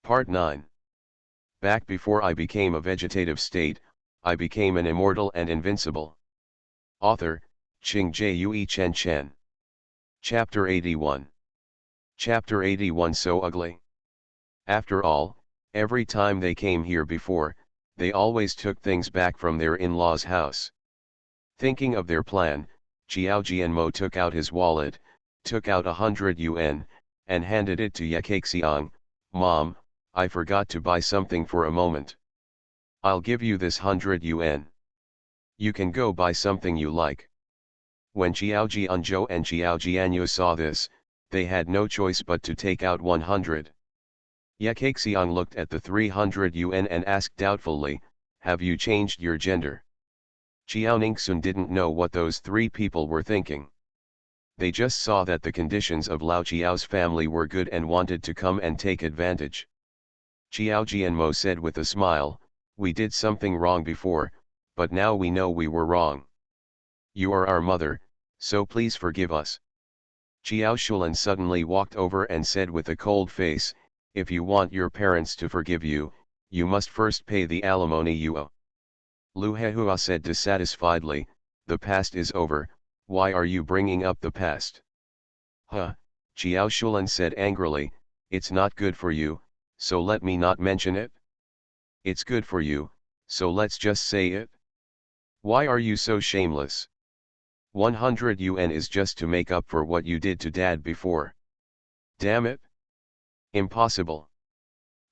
Part 9. Back before I became a vegetative state, I became an immortal and invincible. Author, Ching Jue Chen Chen. Chapter 81. Chapter 81 So ugly. After all, every time they came here before, they always took things back from their in-laws' house. Thinking of their plan, Xiao Jianmo took out his wallet, took out 100 yuan, and handed it to Yakaxiang. Mom, I forgot to buy something for a moment. I'll give you this 100 yuan. You can go buy something you like. When Xiao Jianzhou and Xiao Jianyu saw this, they had no choice but to take out 100. Yakaxiang looked at the 300 yuan and asked doubtfully, have you changed your gender? Xiao Ningxun didn't know what those three people were thinking. They just saw that the conditions of Lao Qiao's family were good and wanted to come and take advantage. Xiao Jianmo said with a smile, we did something wrong before, but now we know we were wrong. You are our mother, so please forgive us. Xiao Shulan suddenly walked over and said with a cold face, if you want your parents to forgive you, you must first pay the alimony you owe. Lu Hehua said dissatisfiedly, the past is over, why are you bringing up the past? Huh, Xiao Shulan said angrily, it's not good for you, so let me not mention it. It's good for you, so let's just say it. Why are you so shameless? 100 yuan is just to make up for what you did to Dad before. Damn it. Impossible.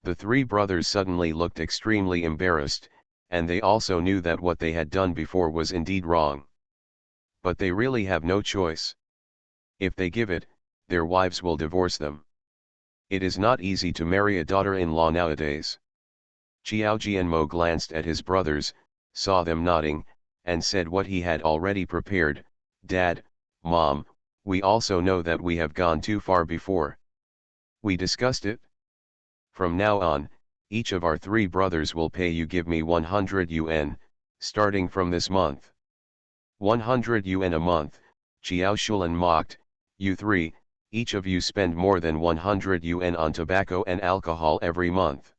The three brothers suddenly looked extremely embarrassed, and they also knew that what they had done before was indeed wrong. But they really have no choice. If they give it, their wives will divorce them. It is not easy to marry a daughter-in-law nowadays. Xiao Jianmo glanced at his brothers, saw them nodding, and said what he had already prepared, Dad, Mom, we also know that we have gone too far before. We discussed it. From now on, each of our three brothers will pay you give me 100 yuan, starting from this month. 100 yuan a month, Xiao Shulan mocked, you three, each of you spend more than 100 yuan on tobacco and alcohol every month.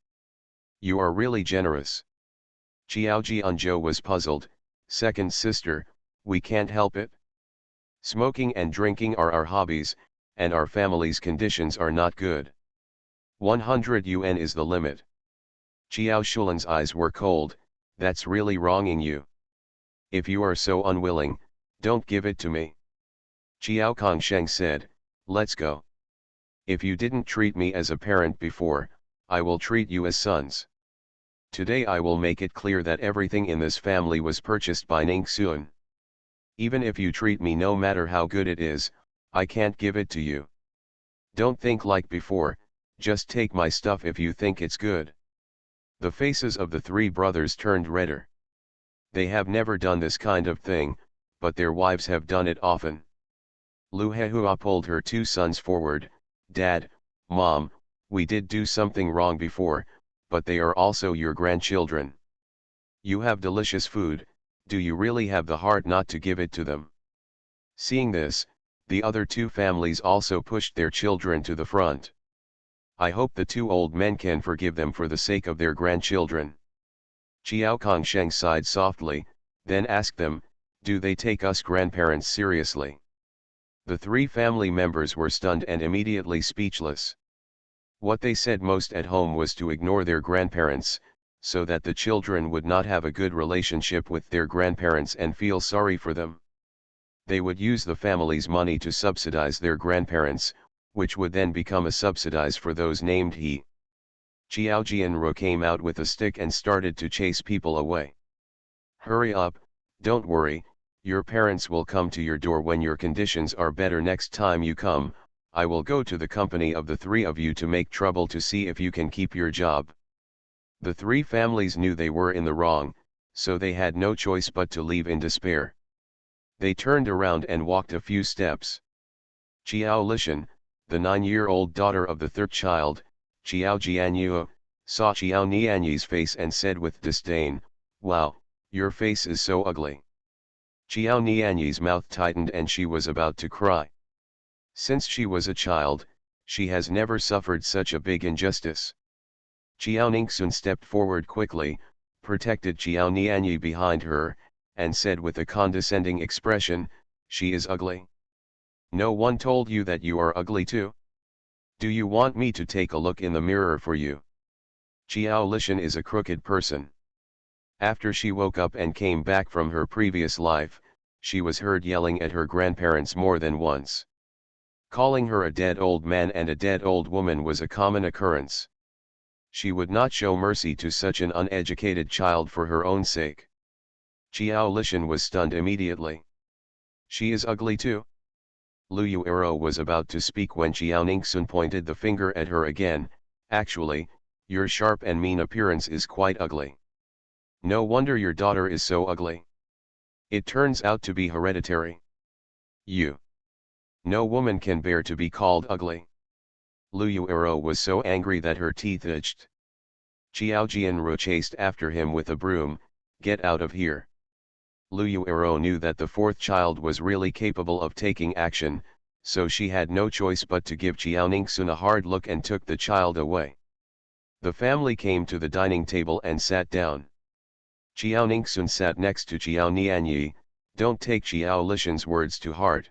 You are really generous. Xiao Jianzhou was puzzled, second sister, we can't help it. Smoking and drinking are our hobbies, and our family's conditions are not good. 100 yuan is the limit. Xiao Shulan's eyes were cold, that's really wronging you. If you are so unwilling, don't give it to me. Xiao Kongsheng said, let's go. If you didn't treat me as a parent before, I will treat you as sons. Today I will make it clear that everything in this family was purchased by Ningxun. Even if you treat me no matter how good it is, I can't give it to you. Don't think like before, just take my stuff if you think it's good. The faces of the three brothers turned redder. They have never done this kind of thing, but their wives have done it often. Lu Hehua pulled her two sons forward, Dad, Mom, we did do something wrong before, but they are also your grandchildren. You have delicious food, do you really have the heart not to give it to them? Seeing this, the other two families also pushed their children to the front. I hope the two old men can forgive them for the sake of their grandchildren. Xiao Kongsheng sighed softly, then asked them, do they take us grandparents seriously? The three family members were stunned and immediately speechless. What they said most at home was to ignore their grandparents, so that the children would not have a good relationship with their grandparents and feel sorry for them. They would use the family's money to subsidize their grandparents, which would then become a subsidize for those named he. Xiao Jianru came out with a stick and started to chase people away. Hurry up, don't worry, your parents will come to your door when your conditions are better. Next time you come, I will go to the company of the three of you to make trouble to see if you can keep your job. The three families knew they were in the wrong, so they had no choice but to leave in despair. They turned around and walked a few steps. Xiao Lishan, the 9-year-old daughter of the third child, Xiao Jianyu, saw Xiao Nianyi's face and said with disdain, wow, your face is so ugly. Xiao Nianyi's mouth tightened and she was about to cry. Since she was a child, she has never suffered such a big injustice. Jiao Ningxun stepped forward quickly, protected Jiao Nianyi behind her, and said with a condescending expression, "She is ugly. No one told you that you are ugly too? Do you want me to take a look in the mirror for you?" Jiao Lishan is a crooked person. After she woke up and came back from her previous life, she was heard yelling at her grandparents more than once. Calling her a dead old man and a dead old woman was a common occurrence. She would not show mercy to such an uneducated child for her own sake. Jiao Lishan was stunned immediately. "She is ugly too?" Lu Yuero was about to speak when Jiao Ningxun pointed the finger at her again. "Actually, your sharp and mean appearance is quite ugly. No wonder your daughter is so ugly. It turns out to be hereditary. You. No woman can bear to be called ugly." Lu Yuero was so angry that her teeth itched. Jiao Jianru chased after him with a broom. "Get out of here." Lu Yuero knew that the fourth child was really capable of taking action, so she had no choice but to give Jiao Ningxun a hard look and took the child away. The family came to the dining table and sat down. Jiao Ningxun sat next to Jiao Nianyi. "Don't take Jiao Lishan's words to heart.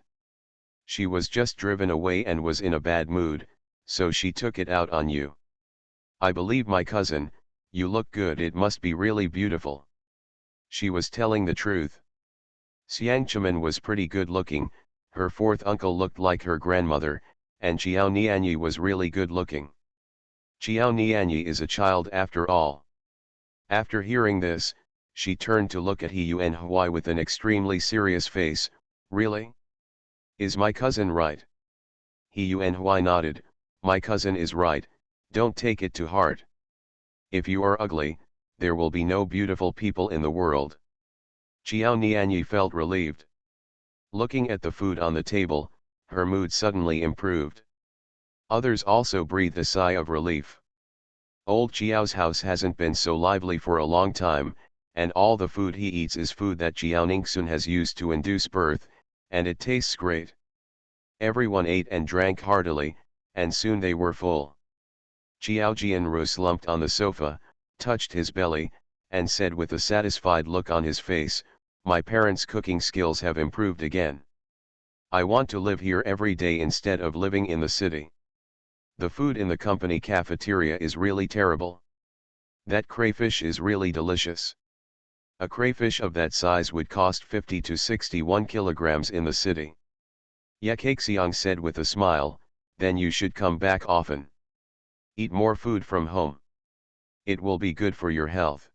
She was just driven away and was in a bad mood, so she took it out on you. I believe my cousin, you look good, it must be really beautiful." She was telling the truth. Xiang Chemin was pretty good looking, her fourth uncle looked like her grandmother, and Jiao Nianyi was really good looking. Jiao Nianyi is a child after all. After hearing this, she turned to look at He Yuan Hui with an extremely serious face. "Really? Is my cousin right?" He Yuan Hui nodded. "My cousin is right, don't take it to heart. If you are ugly, there will be no beautiful people in the world." Jiao Nianyi felt relieved. Looking at the food on the table, her mood suddenly improved. Others also breathed a sigh of relief. Old Jiao's house hasn't been so lively for a long time, and all the food he eats is food that Jiao Ningxun has used to induce birth, and it tastes great. Everyone ate and drank heartily, and soon they were full. Jiao Jianru slumped on the sofa, touched his belly, and said with a satisfied look on his face, "My parents' cooking skills have improved again. I want to live here every day instead of living in the city. The food in the company cafeteria is really terrible. That crayfish is really delicious. A crayfish of that size would cost 50 to 61 kilograms in the city." Ye Kaixiang said with a smile, "Then you should come back often. Eat more food from home. It will be good for your health."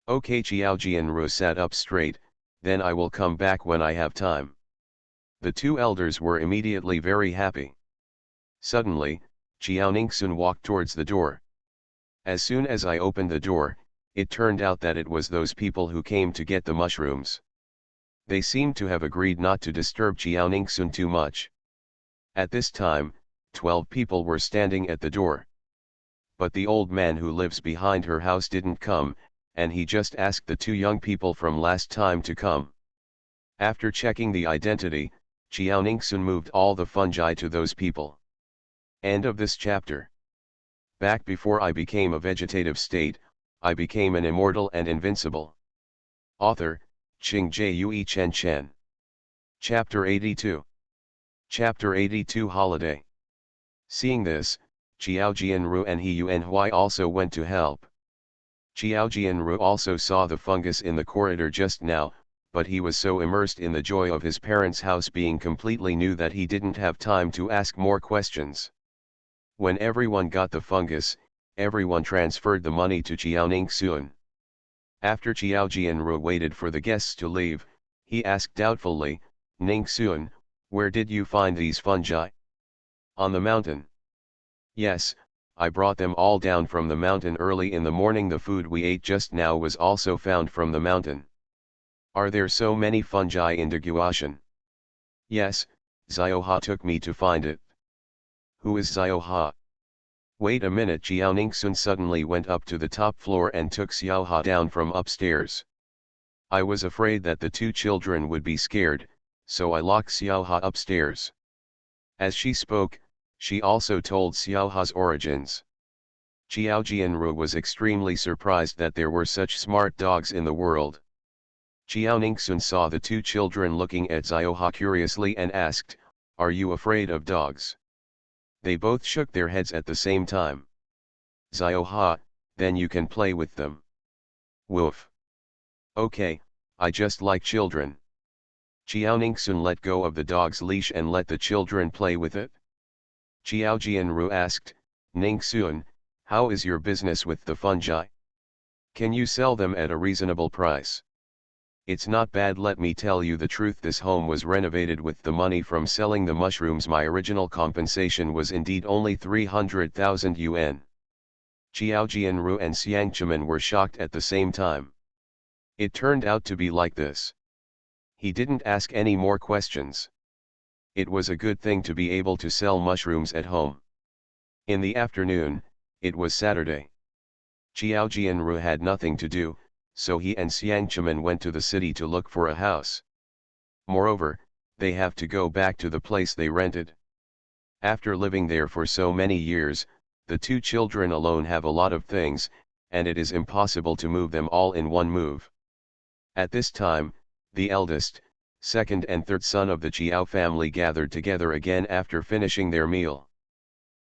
"Okay." Jiao Jianru sat up straight, "Then I will come back when I have time." The two elders were immediately very happy. Suddenly, Jiao Ningxun walked towards the door. As soon as I opened the door, it turned out that it was those people who came to get the mushrooms. They seemed to have agreed not to disturb Jiao Ningxun too much. At this time, 12 people were standing at the door. But the old man who lives behind her house didn't come, and he just asked the two young people from last time to come. After checking the identity, Jiao Ningxun moved all the fungi to those people. End of this chapter. Back before I became a vegetative state, I became an immortal and invincible. Author, Qing Jue Chen Chen. Chapter 82. Chapter 82 Holiday. Seeing this, Jiao Jianru and He Yuan Hui also went to help. Jiao Jianru also saw the fungus in the corridor just now, but he was so immersed in the joy of his parents' house being completely new that he didn't have time to ask more questions. When everyone got the fungus, everyone transferred the money to Jiao Ningxun. After Jiao Jianru waited for the guests to leave, he asked doubtfully, "Ningxun, where did you find these fungi?" "On the mountain." "Yes, I brought them all down from the mountain early in the morning. The food we ate just now was also found from the mountain." "Are there so many fungi in Daguotian?" "Yes, Xiaoha took me to find it." "Who is Xiaoha?" "Wait a minute." Jiao Ningxun suddenly went up to the top floor and took Xiaoha down from upstairs. "I was afraid that the two children would be scared, so I locked Xiaoha upstairs." As she spoke, she also told Xiaoha's origins. Jiao Jianru was extremely surprised that there were such smart dogs in the world. Jiao Ningxun saw the two children looking at Xiaoha curiously and asked, "Are you afraid of dogs?" They both shook their heads at the same time. "Xiaoha, then you can play with them." "Woof. Okay, I just like children." Jiao Ningxun let go of the dog's leash and let the children play with it. Jiao Jianru asked, "Ningxun, how is your business with the fungi? Can you sell them at a reasonable price?" "It's not bad, let me tell you the truth, this home was renovated with the money from selling the mushrooms. My original compensation was indeed only 300,000 yuan. Jiao Jianru and Xiang Chemin were shocked at the same time. It turned out to be like this. He didn't ask any more questions. It was a good thing to be able to sell mushrooms at home. In the afternoon, it was Saturday. Jiao Jianru had nothing to do, so he and Xiang Chemin went to the city to look for a house. Moreover, they have to go back to the place they rented. After living there for so many years, the two children alone have a lot of things, and it is impossible to move them all in one move. At this time, the eldest, second and third son of the Jiao family gathered together again after finishing their meal.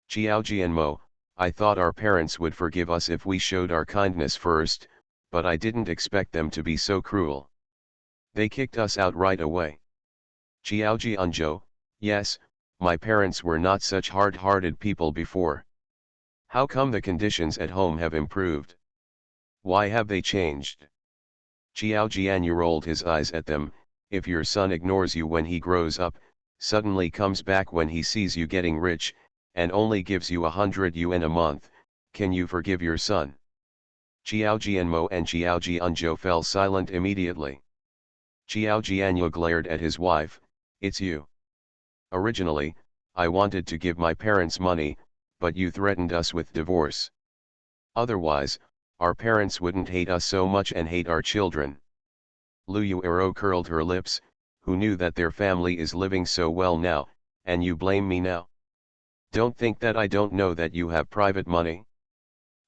"Jiao Jianmo, I thought our parents would forgive us if we showed our kindness first, but I didn't expect them to be so cruel. They kicked us out right away." Jiao Jianzhou, "Yes, my parents were not such hard-hearted people before. How come the conditions at home have improved? Why have they changed?" Jiao Jianyu rolled his eyes at them. "If your son ignores you when he grows up, suddenly comes back when he sees you getting rich, and only gives you 100 yuan a month, can you forgive your son?" Jiao Jianmo and Jiao Jianzhou fell silent immediately. Jiao Jianyu glared at his wife, "It's you. Originally, I wanted to give my parents money, but you threatened us with divorce. Otherwise, our parents wouldn't hate us so much and hate our children." Lu Yuero curled her lips, "Who knew that their family is living so well now, and you blame me now? Don't think that I don't know that you have private money.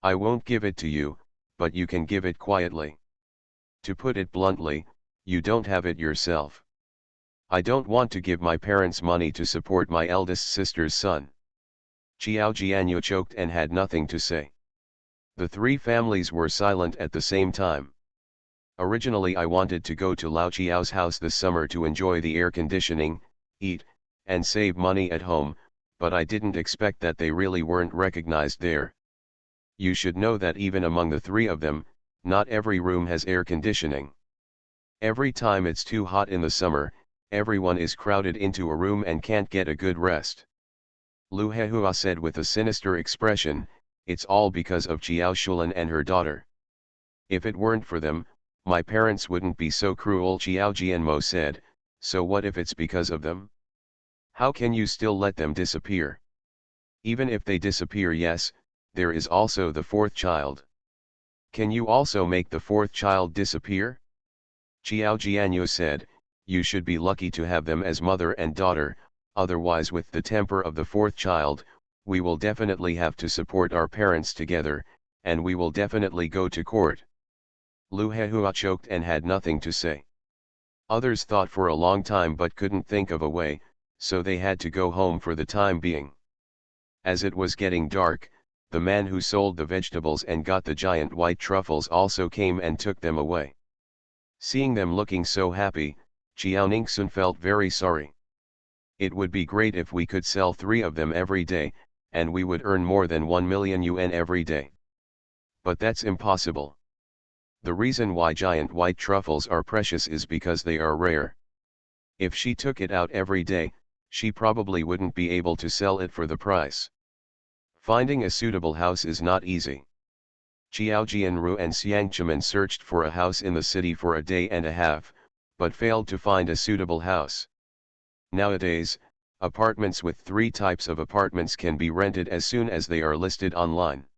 I won't give it to you, but you can give it quietly. To put it bluntly, you don't have it yourself. I don't want to give my parents money to support my eldest sister's son." Jiao Jianyu choked and had nothing to say. The three families were silent at the same time. "Originally I wanted to go to Lao Chiao's house this summer to enjoy the air conditioning, eat, and save money at home, but I didn't expect that they really weren't recognized there. You should know that even among the three of them, not every room has air conditioning. Every time it's too hot in the summer, everyone is crowded into a room and can't get a good rest." Lu Hehua said with a sinister expression, "It's all because of Jiao Shulan and her daughter. If it weren't for them, my parents wouldn't be so cruel." Jiao Jianmo said, "So what if it's because of them? How can you still let them disappear? Even if they disappear, yes, there is also the fourth child. Can you also make the fourth child disappear?" Jiao Jianyu said, "You should be lucky to have them as mother and daughter, otherwise with the temper of the fourth child, we will definitely have to support our parents together, and we will definitely go to court." Lu Hehua choked and had nothing to say. Others thought for a long time but couldn't think of a way, so they had to go home for the time being. As it was getting dark, the man who sold the vegetables and got the giant white truffles also came and took them away. Seeing them looking so happy, Jiao Ningxun felt very sorry. "It would be great if we could sell 3 of them every day, and we would earn more than 1 million yuan every day. But that's impossible. The reason why giant white truffles are precious is because they are rare. If she took it out every day, she probably wouldn't be able to sell it for the price. Finding a suitable house is not easy." Jiao Jianru and Xiang Chemin searched for a house in the city for a day and a half, but failed to find a suitable house. Nowadays, apartments with 3 types of apartments can be rented as soon as they are listed online.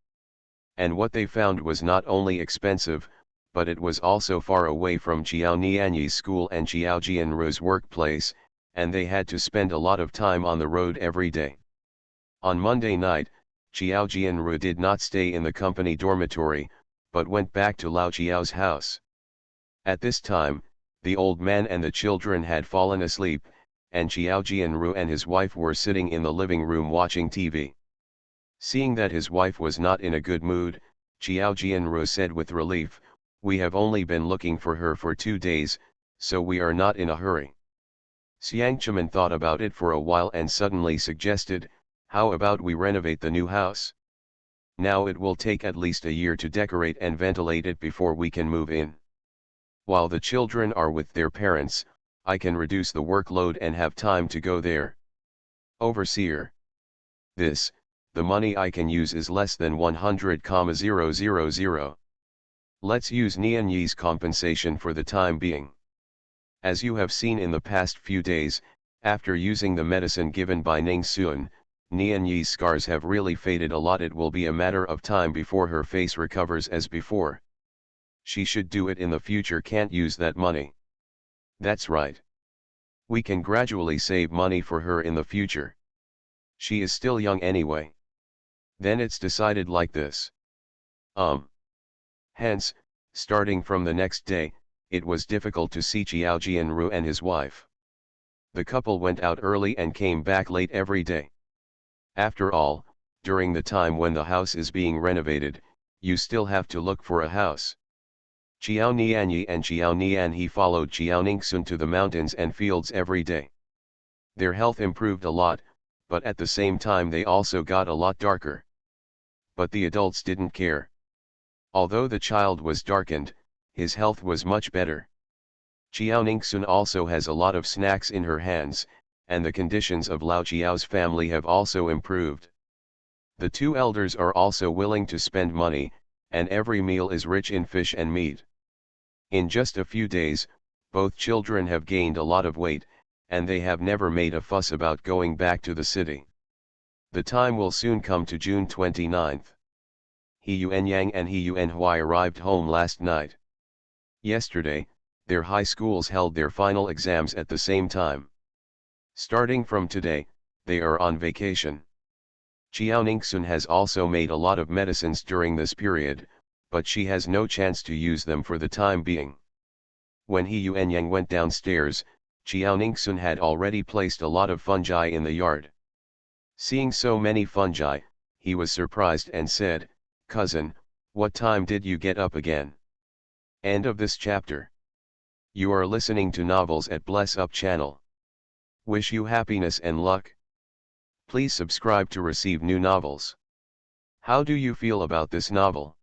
And what they found was not only expensive, but it was also far away from Jiao Nianyi's school and Jiao Jianru's workplace, and they had to spend a lot of time on the road every day. On Monday night, Qiao Jianru did not stay in the company dormitory, but went back to Lao Qiao's house. At this time, the old man and the children had fallen asleep, and Qiao Jianru and his wife were sitting in the living room watching TV. Seeing that his wife was not in a good mood, Qiao Jianru said with relief, "We have only been looking for her for 2 days, so we are not in a hurry." Xiang Chemin thought about it for a while and suddenly suggested, "How about we renovate the new house? Now it will take at least a year to decorate and ventilate it before we can move in. While the children are with their parents, I can reduce the workload and have time to go there. Overseer. The money I can use is less than 100,000. Let's use Nian Yi's compensation for the time being. As you have seen in the past few days, after using the medicine given by Ning Sun, Nian Yi's scars have really faded a lot. It will be a matter of time before her face recovers as before. She should do it in the future, can't use that money." "That's right. We can gradually save money for her in the future. She is still young anyway." Then it's decided like this. Hence, starting from the next day, it was difficult to see Qiao Jianru and his wife. The couple went out early and came back late every day. After all, during the time when the house is being renovated, you still have to look for a house. Qiao Nianyi and Qiao Nianhe followed Qiao Ningsun to the mountains and fields every day. Their health improved a lot, but at the same time they also got a lot darker. But the adults didn't care. Although the child was darkened, his health was much better. Qiao Ningsun also has a lot of snacks in her hands, and the conditions of Lao Qiao's family have also improved. The two elders are also willing to spend money, and every meal is rich in fish and meat. In just a few days, both children have gained a lot of weight, and they have never made a fuss about going back to the city. The time will soon come to June 29th. He Yuan Yang and He Yuan Hui arrived home last night. Yesterday, their high schools held their final exams at the same time. Starting from today, they are on vacation. Qiao Ningsun has also made a lot of medicines during this period, but she has no chance to use them for the time being. When He Yuan Yang went downstairs, Qiao Ningsun had already placed a lot of fungi in the yard. Seeing so many fungi, he was surprised and said, "Cousin, what time did you get up again?" End of this chapter. You are listening to novels at Bless Up channel. Wish you happiness and luck. Please subscribe to receive new novels. How do you feel about this novel?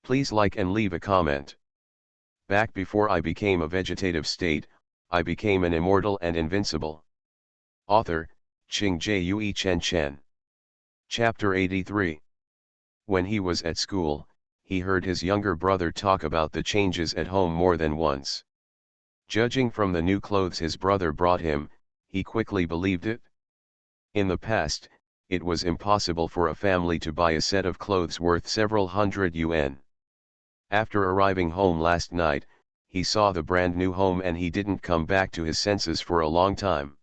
Please like and leave a comment. Back before I became a vegetative state, I became an immortal and invincible. Author, Qing Jue Chen Chen. Chapter 83. When he was at school, he heard his younger brother talk about the changes at home more than once. Judging from the new clothes his brother brought him, he quickly believed it. In the past, it was impossible for a family to buy a set of clothes worth several hundred yuan. After arriving home last night, he saw the brand new home and he didn't come back to his senses for a long time.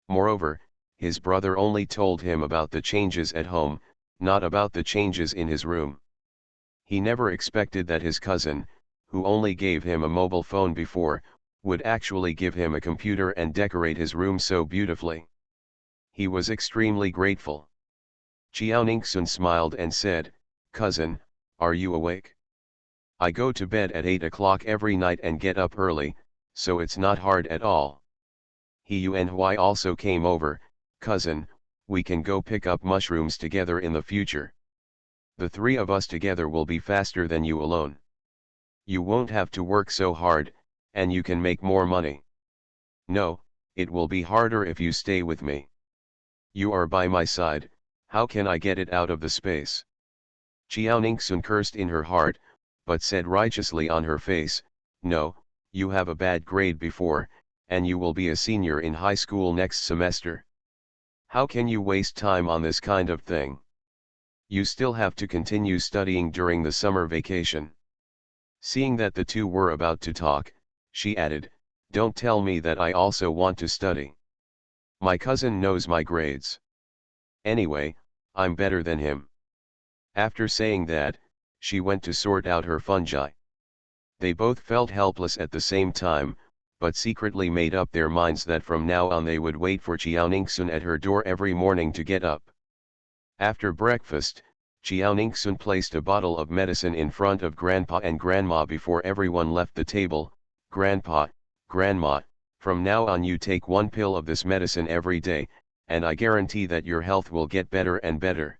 Moreover, his brother only told him about the changes at home, not about the changes in his room. He never expected that his cousin, who only gave him a mobile phone before, would actually give him a computer and decorate his room so beautifully. He was extremely grateful. Qiao Ningsun smiled and said, "Cousin, are you awake? I go to bed at 8 o'clock every night and get up early, so it's not hard at all." He Yuan Hui also came over. "Cousin, we can go pick up mushrooms together in the future. The three of us together will be faster than you alone. You won't have to work so hard, and you can make more money." "No, it will be harder if you stay with me. You are by my side, how can I get it out of the space?" Qiao Ningsun cursed in her heart, but said righteously on her face, "No, you have a bad grade before, and you will be a senior in high school next semester. How can you waste time on this kind of thing? You still have to continue studying during the summer vacation." Seeing that the two were about to talk, she added, "Don't tell me that I also want to study. My cousin knows my grades. Anyway, I'm better than him. After saying that, she went to sort out her fungi. They both felt helpless at the same time, but secretly made up their minds that from now on they would wait for Jiaoningsun at her door every morning to get up. After breakfast, Jiaoningsun placed a bottle of medicine in front of Grandpa and Grandma before everyone left the table. Grandpa, Grandma, from now on you take one pill of this medicine every day, and I guarantee that your health will get better and better.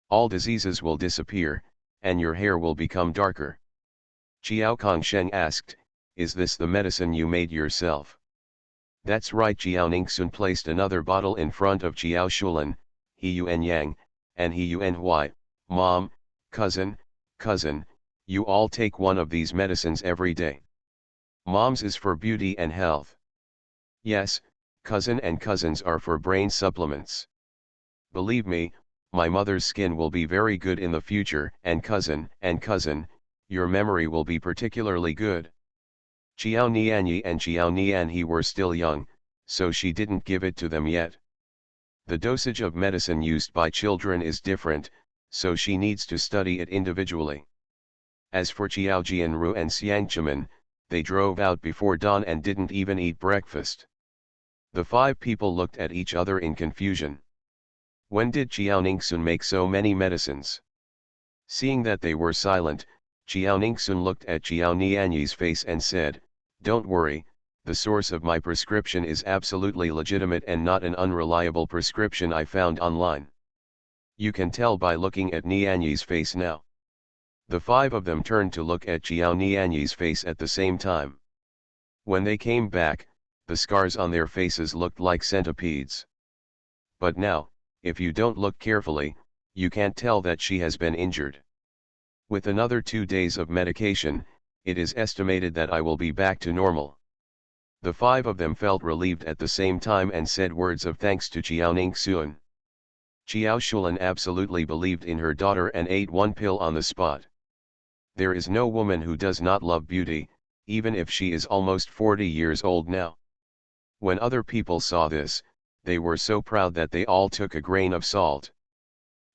All diseases will disappear, and your hair will become darker. Jiao Kongsheng asked, is this the medicine you made yourself? That's right. Jiaoningsun placed another bottle in front of Jiao Shulan, He Yuan Yang, and He Yuan Hui. Mom, cousin, you all take one of these medicines every day. Mom's is for beauty and health. Yes, cousin and cousins are for brain supplements. Believe me, my mother's skin will be very good in the future, and cousin, your memory will be particularly good. Jiao Nianyi and Jiao Nianhe were still young, so she didn't give it to them yet. The dosage of medicine used by children is different, so she needs to study it individually. As for Jiao Jianru and Xiangchaman, they drove out before dawn and didn't even eat breakfast. The 5 people looked at each other in confusion. When did Jiaoningsun make so many medicines? Seeing that they were silent, Jiaoningsun looked at Jiao Nianyi's face and said, don't worry, the source of my prescription is absolutely legitimate and not an unreliable prescription I found online. You can tell by looking at Nianyi's face now. The 5 of them turned to look at Jiao Nianyi's face at the same time. When they came back, the scars on their faces looked like centipedes. But now, if you don't look carefully, you can't tell that she has been injured. With another 2 days of medication, it is estimated that I will be back to normal. The 5 of them felt relieved at the same time and said words of thanks to Jiaoningsun. Jiao Shulan absolutely believed in her daughter and ate one pill on the spot. There is no woman who does not love beauty, even if she is almost 40 years old now. When other people saw this, they were so proud that they all took a grain of salt.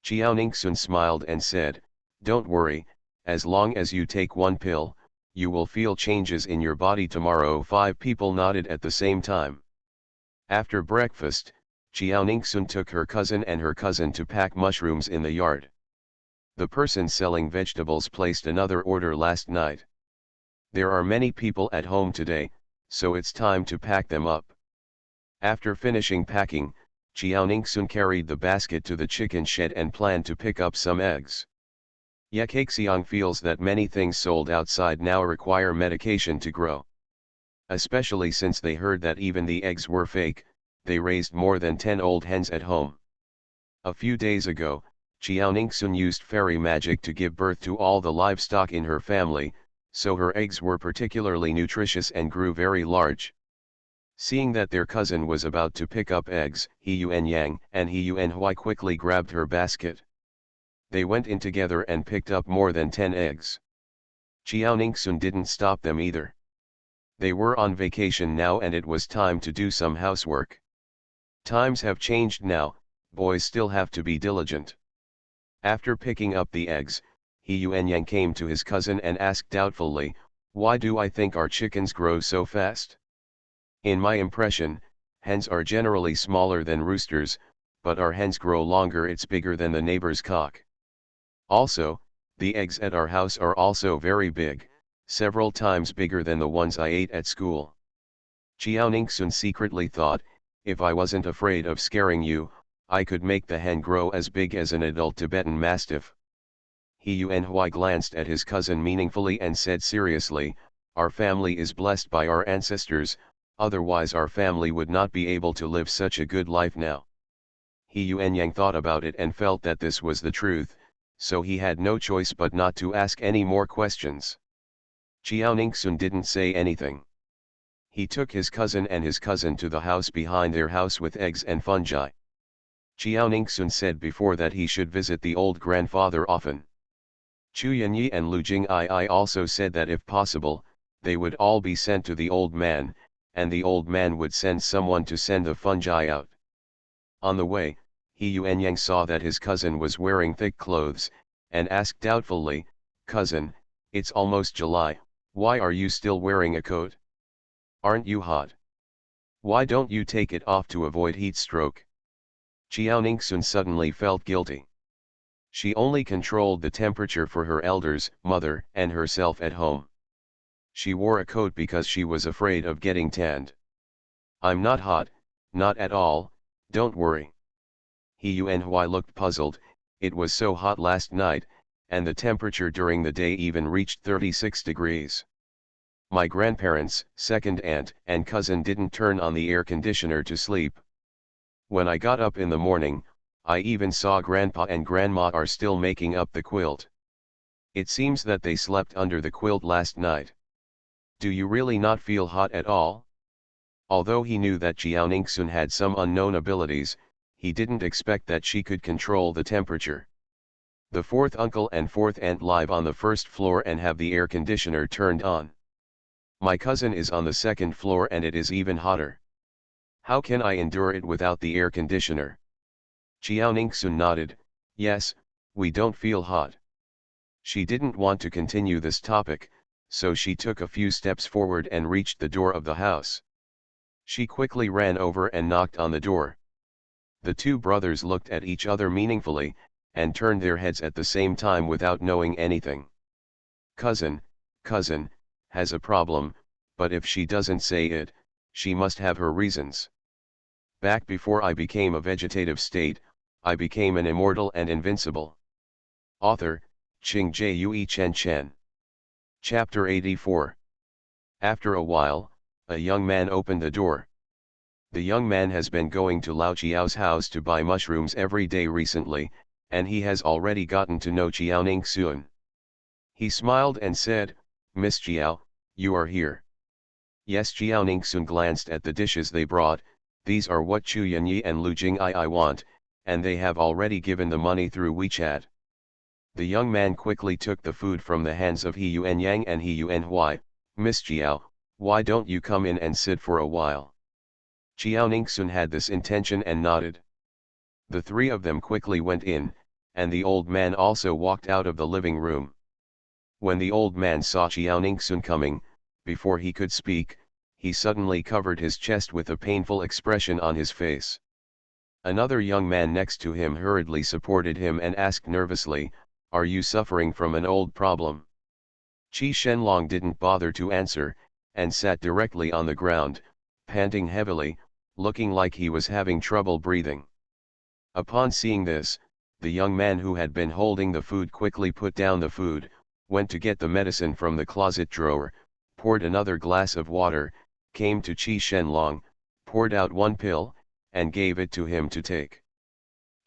Jiaoningsun smiled and said, don't worry, as long as you take one pill, you will feel changes in your body tomorrow. 5 people nodded at the same time. After breakfast, Jiaoningsun took her cousin and her cousin to pack mushrooms in the yard. The person selling vegetables placed another order last night. There are many people at home today, so it's time to pack them up. After finishing packing, Jiaoningsun carried the basket to the chicken shed and planned to pick up some eggs. Ye Kaixiang feels that many things sold outside now require medication to grow. Especially since they heard that even the eggs were fake, they raised more than 10 old hens at home. A few days ago, Jiaoningsun used fairy magic to give birth to all the livestock in her family, so her eggs were particularly nutritious and grew very large. Seeing that their cousin was about to pick up eggs, He Yuan Yang and He Yuan Hui quickly grabbed her basket. They went in together and picked up more than 10 eggs. Jiaoningsun didn't stop them either. They were on vacation now and it was time to do some housework. Times have changed now, boys still have to be diligent. After picking up the eggs, He Yuan Yang came to his cousin and asked doubtfully, why do I think our chickens grow so fast? In my impression, hens are generally smaller than roosters, but our hens grow longer. It's bigger than the neighbor's cock. Also, the eggs at our house are also very big, several times bigger than the ones I ate at school. Jiaoningsun secretly thought, if I wasn't afraid of scaring you, I could make the hen grow as big as an adult Tibetan Mastiff. He Yuan Hui glanced at his cousin meaningfully and said seriously, our family is blessed by our ancestors, otherwise our family would not be able to live such a good life now. He Yuan Yang thought about it and felt that this was the truth, so he had no choice but not to ask any more questions. Jiaoningsun didn't say anything. He took his cousin and his cousin to the house behind their house with eggs and fungi. Jiaoningsun said before that he should visit the old grandfather often. Chu Yanyi and Lu Jing'ai also said that if possible, they would all be sent to the old man, and the old man would send someone to send the fungi out. On the way, He Yuan Yang saw that his cousin was wearing thick clothes, and asked doubtfully, "Cousin, it's almost July, why are you still wearing a coat? Aren't you hot? Why don't you take it off to avoid heat stroke?" Chiao Ningxun suddenly felt guilty. She only controlled the temperature for her elders, mother, and herself at home. She wore a coat because she was afraid of getting tanned. "I'm not hot, not at all, don't worry." He Yuanhui looked puzzled. It was so hot last night, and the temperature during the day even reached 36 degrees. My grandparents, second aunt, and cousin didn't turn on the air conditioner to sleep. When I got up in the morning, I even saw grandpa and grandma are still making up the quilt. It seems that they slept under the quilt last night. Do you really not feel hot at all? Although he knew that Jiao Ningxun had some unknown abilities, he didn't expect that she could control the temperature. The fourth uncle and fourth aunt live on the first floor and have the air conditioner turned on. My cousin is on the second floor and it is even hotter. How can I endure it without the air conditioner? Jiao Ningxun nodded, yes, we don't feel hot. She didn't want to continue this topic, so she took a few steps forward and reached the door of the house. She quickly ran over and knocked on the door. The two brothers looked at each other meaningfully, and turned their heads at the same time without knowing anything. Cousin has a problem, but if she doesn't say it, she must have her reasons. Back before I became a vegetative state, I became an immortal and invincible. Author, Qing Jue Chen Chen. Chapter 84. After a while, a young man opened the door. The young man has been going to Lao Chiao's house to buy mushrooms every day recently, and he has already gotten to know Chiao Ningxun. He smiled and said, "Miss Chiao, you are here." Yes, Chiao Ningxun glanced at the dishes they brought. These are what Chu Yanyi and Lu Jing'ai want, and they have already given the money through WeChat. The young man quickly took the food from the hands of He Yuan Yang and He Yuan Hui. "Miss Chiao, why don't you come in and sit for a while?" Chiao Ningxun had this intention and nodded. The three of them quickly went in, and the old man also walked out of the living room. When the old man saw Chiao Ningxun coming, before he could speak, he suddenly covered his chest with a painful expression on his face. Another young man next to him hurriedly supported him and asked nervously, "Are you suffering from an old problem?" Qi Shenlong didn't bother to answer, and sat directly on the ground, panting heavily, looking like he was having trouble breathing. Upon seeing this, the young man who had been holding the food quickly put down the food, went to get the medicine from the closet drawer, poured another glass of water, came to Qi Shenlong, poured out one pill, and gave it to him to take.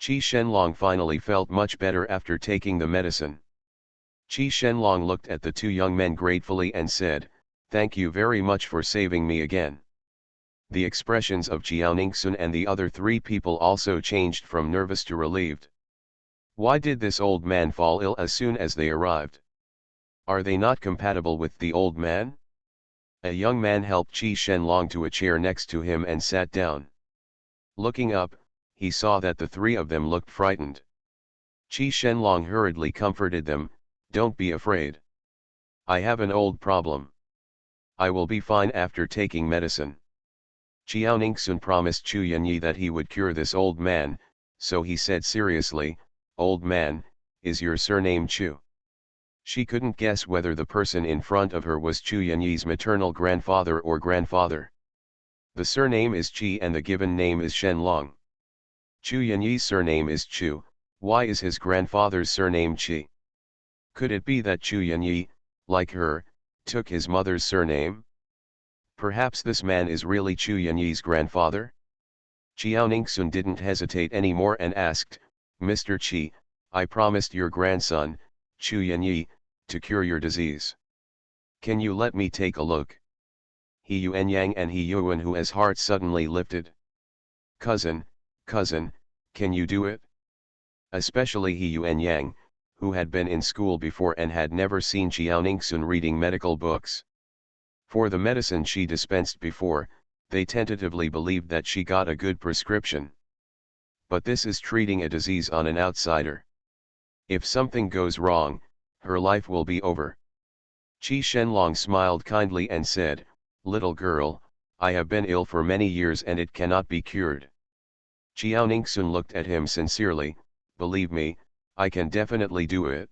Qi Shenlong finally felt much better after taking the medicine. Qi Shenlong looked at the two young men gratefully and said, "Thank you very much for saving me again." The expressions of Chiao Ningxun and the other three people also changed from nervous to relieved. Why did this old man fall ill as soon as they arrived? Are they not compatible with the old man? A young man helped Qi Shenlong to a chair next to him and sat down. Looking up, he saw that the three of them looked frightened. Qi Shenlong hurriedly comforted them, "Don't be afraid. I have an old problem. I will be fine after taking medicine." Chiao Ningxun promised Chu Yanyi that he would cure this old man, so he said seriously, "Old man, is your surname Chu?" She couldn't guess whether the person in front of her was Chu Yanyi's maternal grandfather or grandfather. The surname is Qi and the given name is Shenlong. Chu Yanyi's surname is Chu, why is his grandfather's surname Qi? Could it be that Chu Yanyi, like her, took his mother's surname? Perhaps this man is really Chu Yanyi's grandfather? Chiao Ningxun didn't hesitate anymore and asked, "Mr. Qi, I promised your grandson, Chu Yanyi, to cure your disease. Can you let me take a look?" He Yuan Yang and He Yuan Hu's heart suddenly lifted. Cousin, can you do it?" Especially He Yuan Yang, who had been in school before and had never seen Chiao Ningxun reading medical books. For the medicine she dispensed before, they tentatively believed that she got a good prescription. But this is treating a disease on an outsider. If something goes wrong, her life will be over. Qi Shenlong smiled kindly and said, "Little girl, I have been ill for many years and it cannot be cured." Qiao Ningxun looked at him sincerely, "Believe me, I can definitely do it.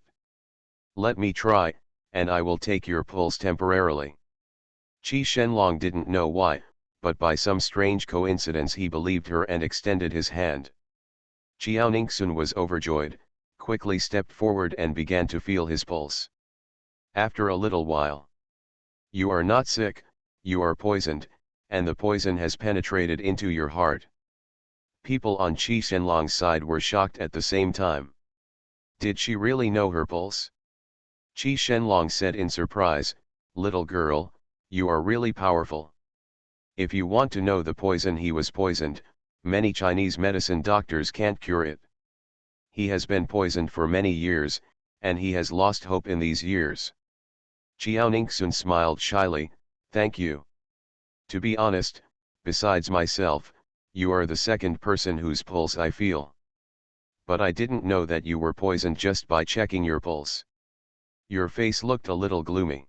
Let me try, and I will take your pulse temporarily." Qi Shenlong didn't know why, but by some strange coincidence he believed her and extended his hand. Qiao Ningxun was overjoyed, quickly stepped forward and began to feel his pulse. After a little while, "You are not sick, you are poisoned, and the poison has penetrated into your heart." People on Qi Shenlong's side were shocked at the same time. Did she really know her pulse? Qi Shenlong said in surprise, "Little girl, you are really powerful. If you want to know the poison he was poisoned, many Chinese medicine doctors can't cure it. He has been poisoned for many years, and he has lost hope in these years." Qiao Ningxun smiled shyly, "Thank you. To be honest, besides myself, you are the second person whose pulse I feel. But I didn't know that you were poisoned just by checking your pulse. Your face looked a little gloomy.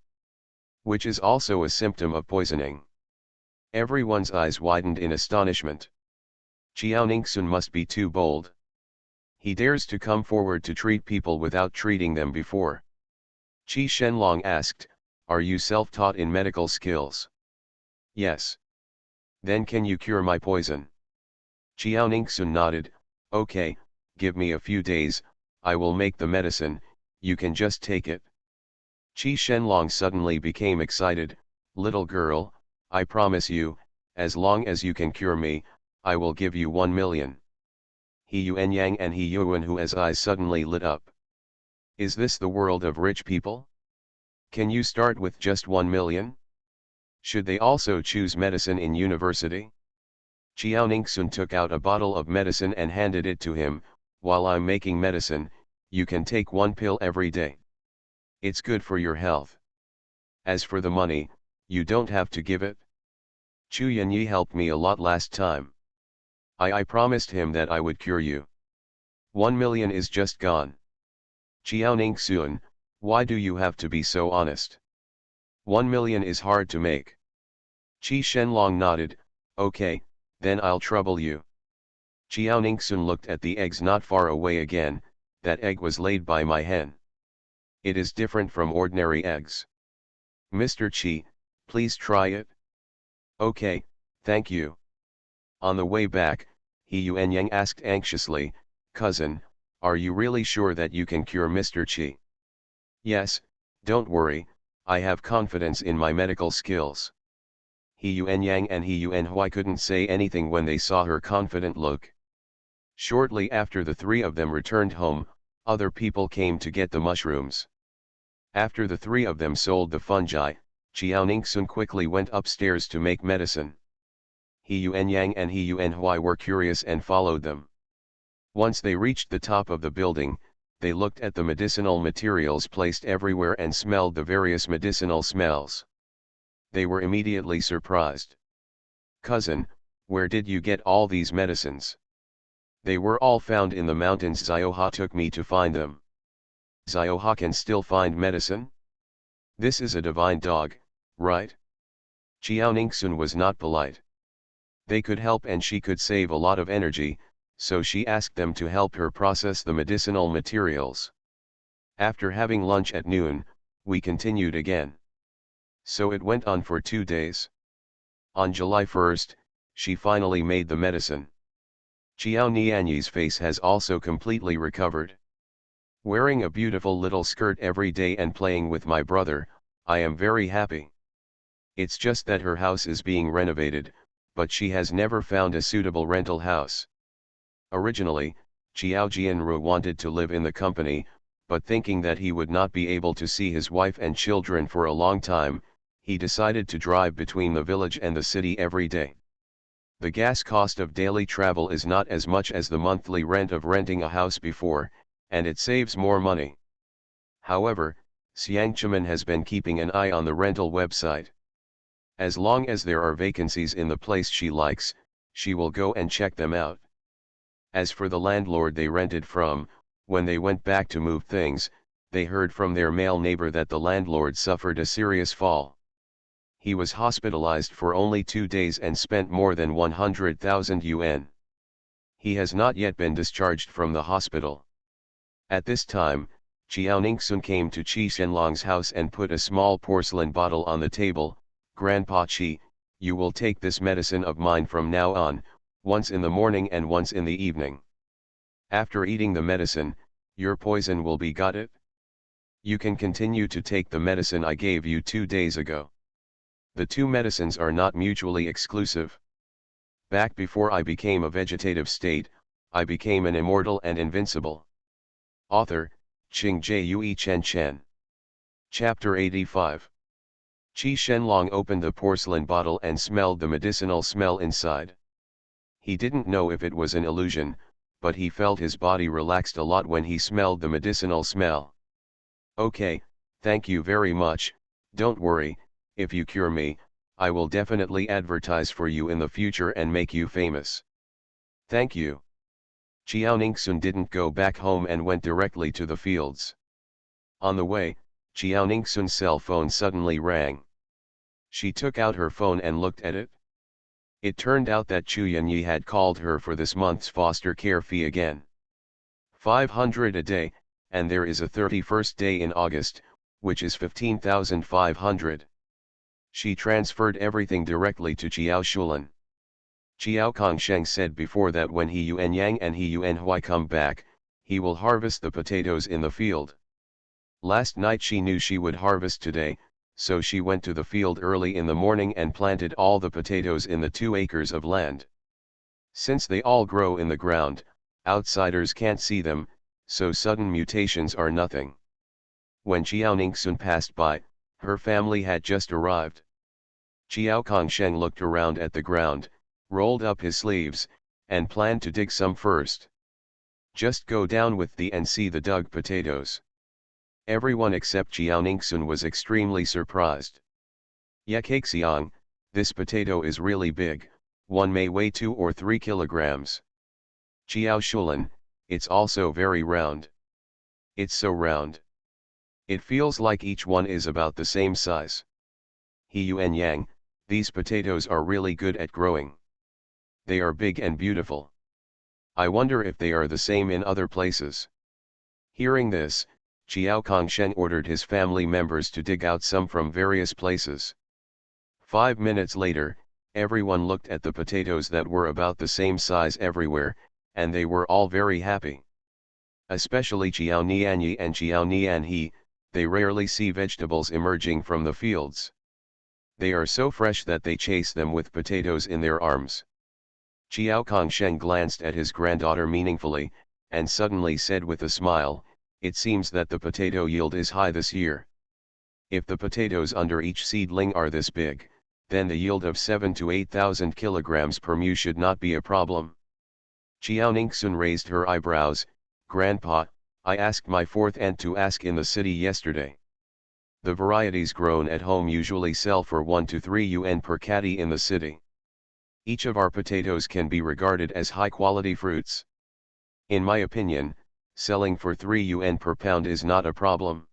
Which is also a symptom of poisoning." Everyone's eyes widened in astonishment. Qiao Ningxun must be too bold. He dares to come forward to treat people without treating them before. Qi Shenlong asked, "Are you self-taught in medical skills?" "Yes." "Then can you cure my poison?" Qiao Ningxun nodded, "Okay, give me a few days, I will make the medicine, you can just take it." Qi Shenlong suddenly became excited, "Little girl, I promise you, as long as you can cure me, I will give you 1 million. He Yuan Yang and He Yuan Hu's eyes suddenly lit up. Is this the world of rich people? Can you start with just 1 million? Should they also choose medicine in university? Qiao Ningxun took out a bottle of medicine and handed it to him, "While I'm making medicine, you can take 1 pill every day. It's good for your health. As for the money, you don't have to give it. Chu Yanyi helped me a lot last time. I promised him that I would cure you. 1 million is just gone." "Qiao Ningxun, why do you have to be so honest? 1 million is hard to make." Qi Shenlong nodded, "Okay, then I'll trouble you." Qiao Ningxun looked at the eggs not far away again, "That egg was laid by my hen. It is different from ordinary eggs. Mr. Qi, please try it." "Okay, thank you." On the way back, He Yuan Yang asked anxiously, "Cousin, are you really sure that you can cure Mr. Qi?" "Yes, don't worry, I have confidence in my medical skills." He Yuan Yang and He Yuan Hui couldn't say anything when they saw her confident look. Shortly after the three of them returned home, other people came to get the mushrooms. After the three of them sold the fungi, Qiao Ningxun quickly went upstairs to make medicine. He Yuan Yang and He Yuan Hui were curious and followed them. Once they reached the top of the building, they looked at the medicinal materials placed everywhere and smelled the various medicinal smells. They were immediately surprised. "Cousin, where did you get all these medicines?" "They were all found in the mountains. Zioha took me to find them." "Zioha can still find medicine? This is a divine dog, right?" Qiao Ningxun was not polite. They could help and she could save a lot of energy, so she asked them to help her process the medicinal materials. After having lunch at noon, we continued again. So it went on for 2 days. On July 1st, she finally made the medicine. Qiao Nianyi's face has also completely recovered. "Wearing a beautiful little skirt every day and playing with my brother, I am very happy. It's just that her house is being renovated, but she has never found a suitable rental house." Originally, Qiao Jianru wanted to live in the company, but thinking that he would not be able to see his wife and children for a long time, he decided to drive between the village and the city every day. The gas cost of daily travel is not as much as the monthly rent of renting a house before, and it saves more money. However, Xiangqimen has been keeping an eye on the rental website. As long as there are vacancies in the place she likes, she will go and check them out. As for the landlord they rented from, when they went back to move things, they heard from their male neighbor that the landlord suffered a serious fall. He was hospitalized for only 2 days and spent more than 100,000 yuan. He has not yet been discharged from the hospital. At this time, Chiao Ningsun came to Qi Shenlong's house and put a small porcelain bottle on the table. "Grandpa Qi, you will take this medicine of mine from now on, once in the morning and once in the evening. After eating the medicine, your poison will be got it. You can continue to take the medicine I gave you 2 days ago. The two medicines are not mutually exclusive. Back before I became a vegetative state, I became an immortal and invincible." Author, Qing Jue Chen Chen. Chapter 85. Qi Shenlong opened the porcelain bottle and smelled the medicinal smell inside. He didn't know if it was an illusion, but he felt his body relaxed a lot when he smelled the medicinal smell. "Okay, thank you very much, don't worry, if you cure me, I will definitely advertise for you in the future and make you famous." "Thank you." Chiao Ningsun didn't go back home and went directly to the fields. On the way, Chiao Ningsun's cell phone suddenly rang. She took out her phone and looked at it. It turned out that Chu Yanyi had called her for this month's foster care fee again. 500 a day, and there is a 31st day in August, which is 15,500. She transferred everything directly to Chiao Shulan. Chiao Kongsheng said before that when He Yuan Yang and He Yuan Hui come back, he will harvest the potatoes in the field. Last night she knew she would harvest today, so she went to the field early in the morning and planted all the potatoes in the 2 acres of land. Since they all grow in the ground, outsiders can't see them, so sudden mutations are nothing. When Chiao Ningsun passed by, her family had just arrived. Chiao Kongsheng looked around at the ground, rolled up his sleeves, and planned to dig some first. "Just go down with thee and see the dug potatoes." Everyone except Chiao Ningsun was extremely surprised. "Ya Cakexiang, this potato is really big, one may weigh 2 or 3 kilograms. Chiao Shulan, it's also very round. It's so round. It feels like each one is about the same size. He Yuan Yang, these potatoes are really good at growing. They are big and beautiful. I wonder if they are the same in other places." Hearing this, Chiao Kongsheng ordered his family members to dig out some from various places. 5 minutes later, everyone looked at the potatoes that were about the same size everywhere, and they were all very happy. Especially Chiao Nianyi and Chiao Nianhe, they rarely see vegetables emerging from the fields. They are so fresh that they chase them with potatoes in their arms. Chiao Kongsheng glanced at his granddaughter meaningfully, and suddenly said with a smile, "It seems that the potato yield is high this year. If the potatoes under each seedling are this big, then the yield of 7 to 8,000 kilograms per mu should not be a problem." Chiao Ningsun raised her eyebrows. "Grandpa, I asked my fourth aunt to ask in the city yesterday. The varieties grown at home usually sell for 1 to 3 yuan per catty in the city. Each of our potatoes can be regarded as high-quality fruits. In my opinion, selling for 3 yuan per pound is not a problem."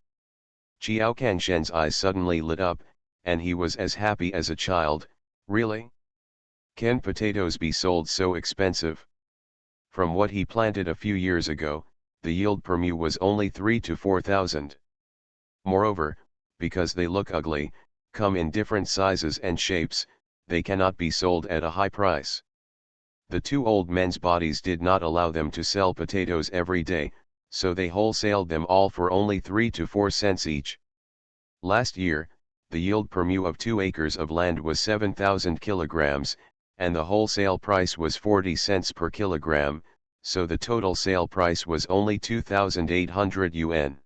Chiao Kangshen's eyes suddenly lit up, and he was as happy as a child. "Really? Can potatoes be sold so expensive?" From what he planted a few years ago, the yield per mu was only 3 to 4,000. Moreover, because they look ugly, come in different sizes and shapes, they cannot be sold at a high price. The 2 old men's bodies did not allow them to sell potatoes every day, so they wholesaled them all for only 3 to 4 cents each. Last year, the yield per mu of 2 acres of land was 7,000 kilograms, and the wholesale price was 40 cents per kilogram, so the total sale price was only 2,800 yuan.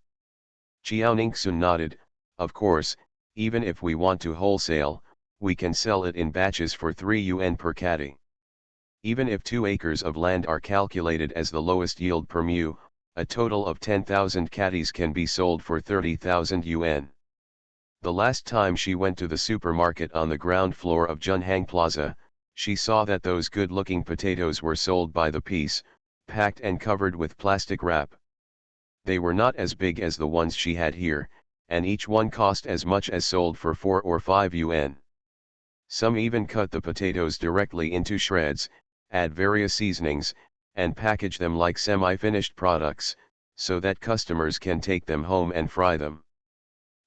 Chiao Ningsun nodded. "Of course, even if we want to wholesale, we can sell it in batches for 3 yuan per catty. Even if 2 acres of land are calculated as the lowest yield per mu, a total of 10,000 catties can be sold for 30,000 yuan. The last time she went to the supermarket on the ground floor of Junhang Plaza, she saw that those good-looking potatoes were sold by the piece, packed and covered with plastic wrap. They were not as big as the ones she had here, and each one cost as much as sold for 4 or 5 yuan. Some even cut the potatoes directly into shreds, add various seasonings, and package them like semi-finished products, so that customers can take them home and fry them.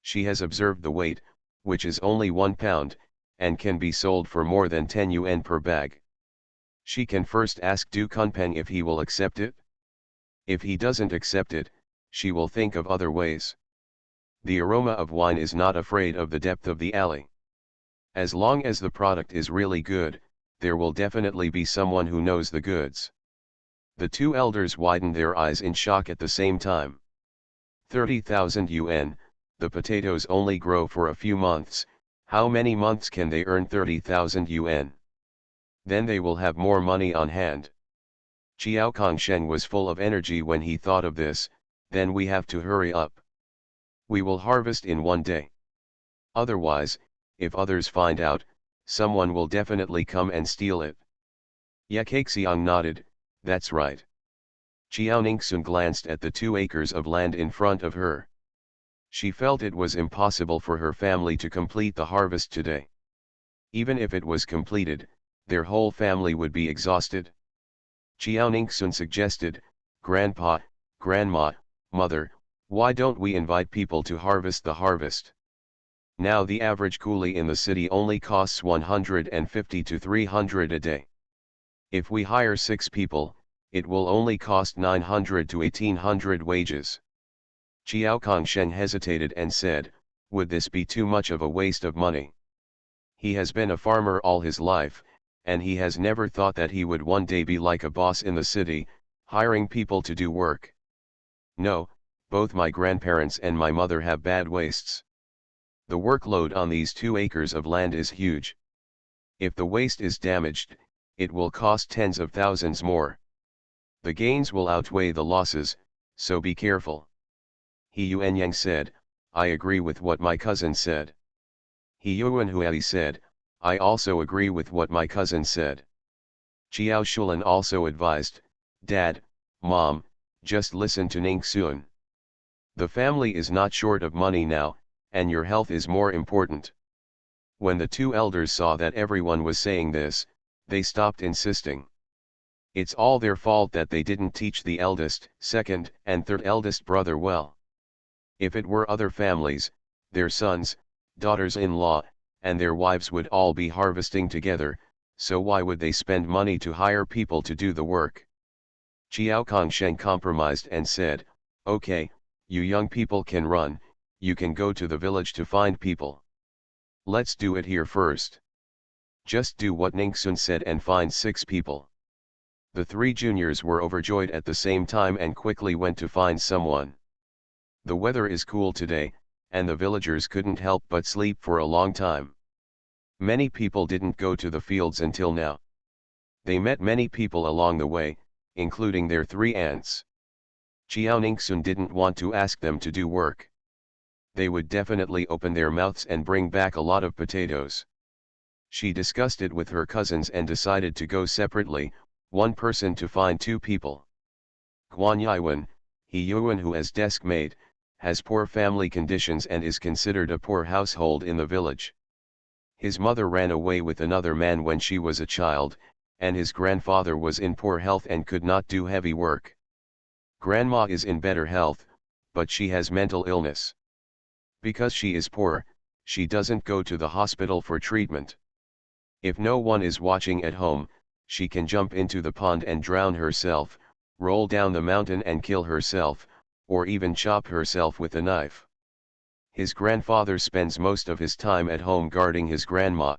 She has observed the weight, which is only 1 pound, and can be sold for more than 10 yuan per bag. She can first ask Du Kunpeng if he will accept it. If he doesn't accept it, she will think of other ways. The aroma of wine is not afraid of the depth of the alley. As long as the product is really good, there will definitely be someone who knows the goods. The two elders widened their eyes in shock at the same time. 30,000 yuan, the potatoes only grow for a few months. How many months can they earn 30,000 yuan? Then they will have more money on hand. Chiao Kongsheng was full of energy when he thought of this. Then we have to hurry up. We will harvest in 1 day. Otherwise, if others find out, someone will definitely come and steal it. Ye Kaixiang nodded, that's right. Chiao Ningxun glanced at the 2 acres of land in front of her. She felt it was impossible for her family to complete the harvest today. Even if it was completed, their whole family would be exhausted. Chiao Ningxun suggested, Grandpa, Grandma, Mother, why don't we invite people to harvest the harvest? Now the average coolie in the city only costs 150 to 300 a day. If we hire 6 people, it will only cost 900 to 1800 wages. Chiao Kongsheng hesitated and said, would this be too much of a waste of money? He has been a farmer all his life, and he has never thought that he would one day be like a boss in the city, hiring people to do work. No, both my grandparents and my mother have bad wastes. The workload on these 2 acres of land is huge. If the waste is damaged, it will cost tens of thousands more. The gains will outweigh the losses, so be careful. He Yuanyang said, I agree with what my cousin said. He Yuanhuai said, I also agree with what my cousin said. Chiao Shulan also advised, Dad, Mom, just listen to Ningxun. The family is not short of money now, and your health is more important. When the 2 elders saw that everyone was saying this, they stopped insisting. It's all their fault that they didn't teach the eldest, second, and third eldest brother well. If it were other families, their sons, daughters-in-law, and their wives would all be harvesting together, so why would they spend money to hire people to do the work? Chiao Kongsheng compromised and said, okay, you young people can run, you can go to the village to find people. Let's do it here first. Just do what Ningxun said and find 6 people. The 3 juniors were overjoyed at the same time and quickly went to find someone. The weather is cool today, and the villagers couldn't help but sleep for a long time. Many people didn't go to the fields until now. They met many people along the way, including their 3 aunts. Chiao Ningxun didn't want to ask them to do work. They would definitely open their mouths and bring back a lot of potatoes. She discussed it with her cousins and decided to go separately, one person to find 2 people. Guan Yiwen, He Yuan who as desk mate, has poor family conditions and is considered a poor household in the village. His mother ran away with another man when she was a child, and his grandfather was in poor health and could not do heavy work. Grandma is in better health, but she has mental illness. Because she is poor, she doesn't go to the hospital for treatment. If no one is watching at home, she can jump into the pond and drown herself, roll down the mountain and kill herself, or even chop herself with a knife. His grandfather spends most of his time at home guarding his grandma.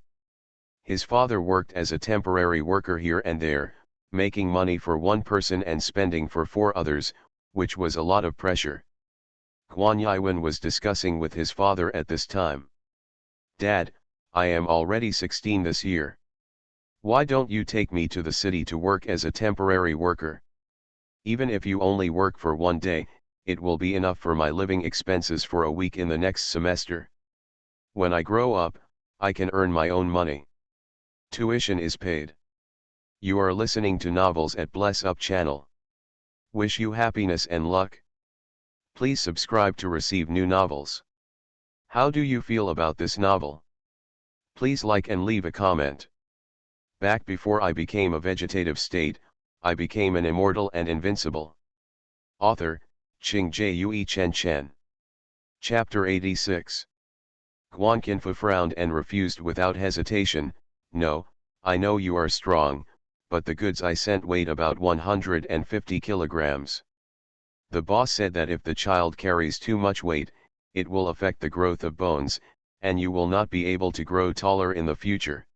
His father worked as a temporary worker here and there, making money for one person and spending for 4 others, which was a lot of pressure. Guan Yiwen was discussing with his father at this time. Dad, I am already 16 this year. Why don't you take me to the city to work as a temporary worker? Even if you only work for 1 day, it will be enough for my living expenses for a week in the next semester. When I grow up, I can earn my own money. Tuition is paid. You are listening to novels at Bless Up channel. Wish you happiness and luck. Please subscribe to receive new novels. How do you feel about this novel? Please like and leave a comment. Back before I became a vegetative state, I became an immortal and invincible. Author, Ching Jue Chen. Chapter 86. Guan Qinfu frowned and refused without hesitation. No, I know you are strong, but the goods I sent weighed about 150 kilograms. The boss said that if the child carries too much weight, it will affect the growth of bones, and you will not be able to grow taller in the future.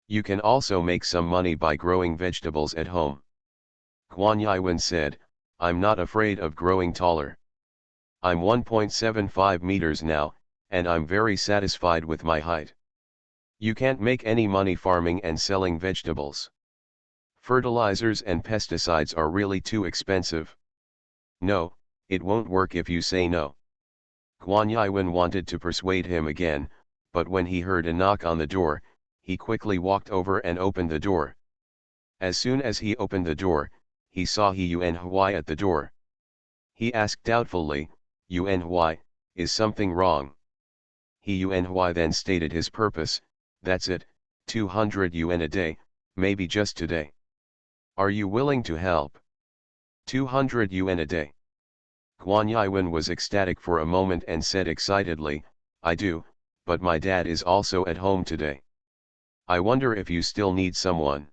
You can also make some money by growing vegetables at home. Guan Yiwen said, I'm not afraid of growing taller. I'm 1.75 meters now, and I'm very satisfied with my height. You can't make any money farming and selling vegetables. Fertilizers and pesticides are really too expensive. No, it won't work if you say no. Guan Yiwen wanted to persuade him again, but when he heard a knock on the door, he quickly walked over and opened the door. As soon as he opened the door, he saw He Yuan Hui at the door. He asked doubtfully, Yuan Hui, is something wrong? He Yuan Hui then stated his purpose, that's it, 200 yuan a day, maybe just today. Are you willing to help? 200 yuan a day. Guan Yiwen was ecstatic for a moment and said excitedly, I do, but my dad is also at home today. I wonder if you still need someone.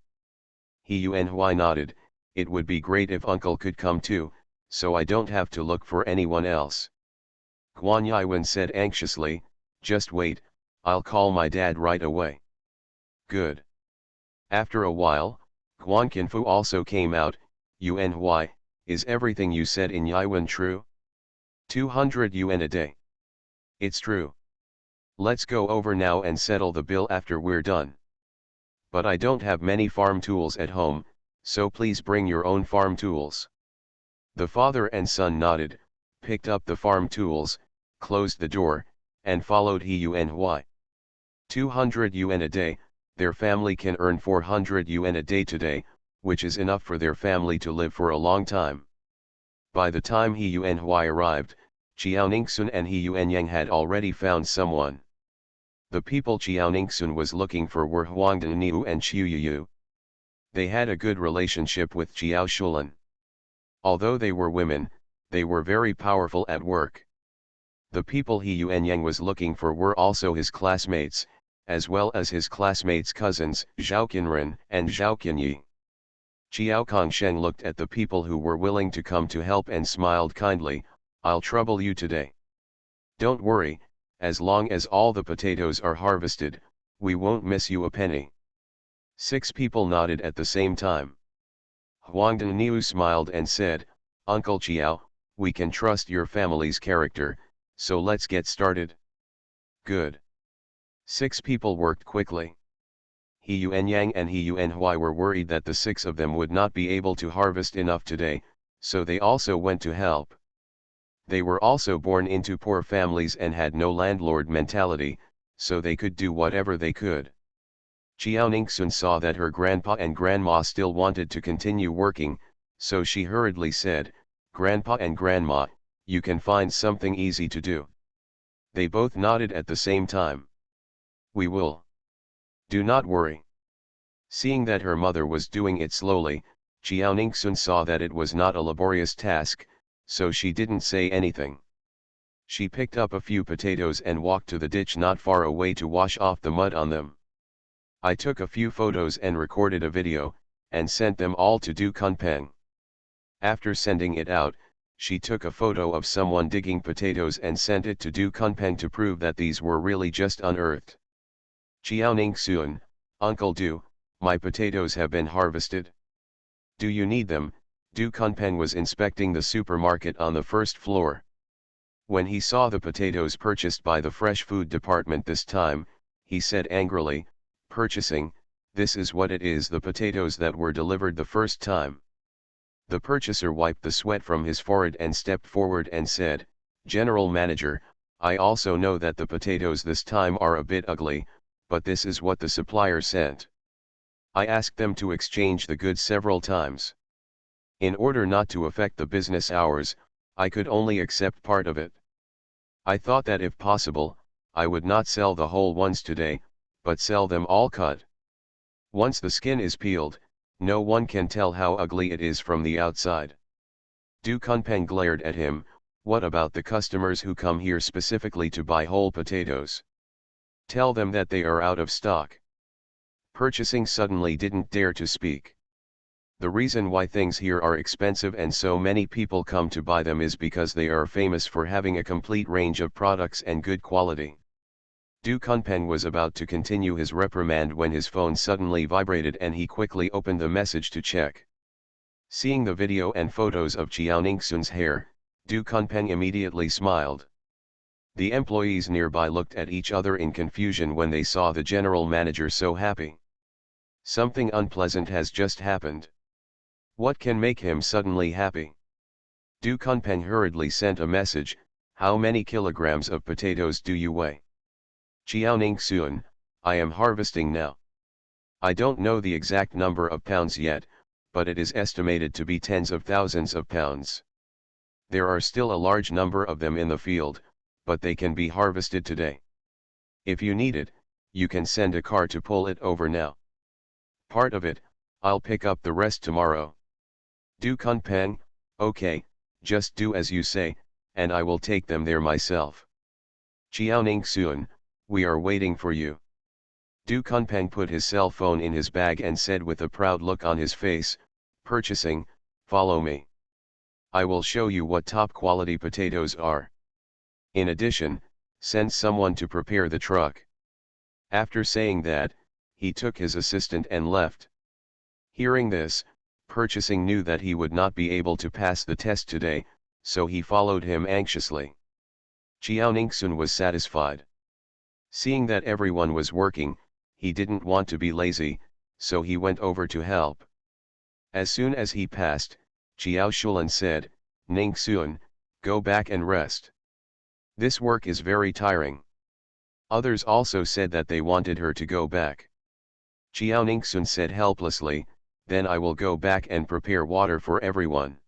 He Yuan Hui nodded, it would be great if uncle could come too, so I don't have to look for anyone else. Guan Yiwen said anxiously, just wait, I'll call my dad right away. Good. After a while, Guan Qinfu also came out. Yuan Hui, is everything you said in Yiwen true? 200 yuan a day. It's true. Let's go over now and settle the bill after we're done. But I don't have many farm tools at home, so please bring your own farm tools. The father and son nodded, picked up the farm tools, closed the door, and followed He Yuan Hui. 200 yuan a day, their family can earn 400 yuan a day today, which is enough for their family to live for a long time. By the time He Yuan Hui arrived, Qiaoningsun and He Yuan Yang had already found someone. The people Qiaoningsun was looking for were Huangdan Niu and Qiu Yu. They had a good relationship with Qiao Shulan. Although they were women, they were very powerful at work. The people He Yuan Yang was looking for were also his classmates, as well as his classmates' cousins, Zhao Qinren and Zhao Qinyi. Qiao Kongsheng looked at the people who were willing to come to help and smiled kindly, I'll trouble you today. Don't worry, as long as all the potatoes are harvested, we won't miss you a penny. 6 people nodded at the same time. Huangdan Niu smiled and said, Uncle Qiao, we can trust your family's character, so let's get started. Good. 6 people worked quickly. He Yuan Yang and He Yuan Hui were worried that the 6 of them would not be able to harvest enough today, so they also went to help. They were also born into poor families and had no landlord mentality, so they could do whatever they could. Qiaoningsun saw that her grandpa and grandma still wanted to continue working, so she hurriedly said, Grandpa and Grandma, you can find something easy to do. They both nodded at the same time. We will. Do not worry. Seeing that her mother was doing it slowly, Qiaoningsun saw that it was not a laborious task, so she didn't say anything. She picked up a few potatoes and walked to the ditch not far away to wash off the mud on them. I took a few photos and recorded a video, and sent them all to Du Kunpeng. After sending it out, she took a photo of someone digging potatoes and sent it to Du Kunpeng to prove that these were really just unearthed. Qiaoningsun, Uncle Du, my potatoes have been harvested. Do you need them? Du Kunpeng was inspecting the supermarket on the first floor. When he saw the potatoes purchased by the fresh food department this time, he said angrily, Purchasing, this is what it is, the potatoes that were delivered the first time. The purchaser wiped the sweat from his forehead and stepped forward and said, General Manager, I also know that the potatoes this time are a bit ugly, but this is what the supplier sent. I asked them to exchange the goods several times. In order not to affect the business hours, I could only accept part of it. I thought that if possible, I would not sell the whole ones today, but sell them all cut. Once the skin is peeled, no one can tell how ugly it is from the outside. Du Kunpeng glared at him. What about the customers who come here specifically to buy whole potatoes? Tell them that they are out of stock. Purchasing suddenly didn't dare to speak. The reason why things here are expensive and so many people come to buy them is because they are famous for having a complete range of products and good quality. Du Kunpeng was about to continue his reprimand when his phone suddenly vibrated and he quickly opened the message to check. Seeing the video and photos of Chiao Ningxun's hair, Du Kunpeng immediately smiled. The employees nearby looked at each other in confusion when they saw the general manager so happy. Something unpleasant has just happened. What can make him suddenly happy? Du Kunpeng hurriedly sent a message. How many kilograms of potatoes do you weigh? Chiao Ningxun, I am harvesting now. I don't know the exact number of pounds yet, but it is estimated to be tens of thousands of pounds. There are still a large number of them in the field, but they can be harvested today. If you need it, you can send a car to pull it over now. Part of it, I'll pick up the rest tomorrow. Du Kunpeng, okay, just do as you say, and I will take them there myself. Chiao Ningxun, we are waiting for you. Du Kunpeng put his cell phone in his bag and said with a proud look on his face, purchasing, follow me. I will show you what top quality potatoes are. In addition, send someone to prepare the truck. After saying that, he took his assistant and left. Hearing this, purchasing knew that he would not be able to pass the test today, so he followed him anxiously. Chiao Ningxun was satisfied. Seeing that everyone was working, he didn't want to be lazy, so he went over to help. As soon as he passed, Chiao Shulan said, Ningxun, go back and rest. This work is very tiring. Others also said that they wanted her to go back. Chiao Ningxun said helplessly, then I will go back and prepare water for everyone.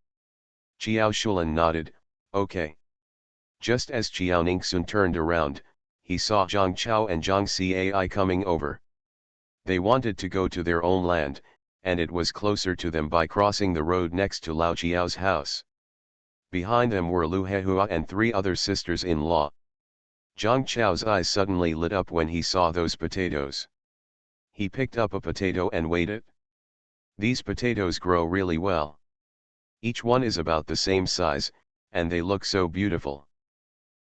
Chiao Shulan nodded, okay. Just as Chiao Ningxun turned around, he saw Zhang Chao and Zhang Cai coming over. They wanted to go to their own land, and it was closer to them by crossing the road next to Lao Chiao's house. Behind them were Lu Hehua and 3 other sisters-in-law. Zhang Chao's eyes suddenly lit up when he saw those potatoes. He picked up a potato and weighed it. These potatoes grow really well. Each one is about the same size, and they look so beautiful.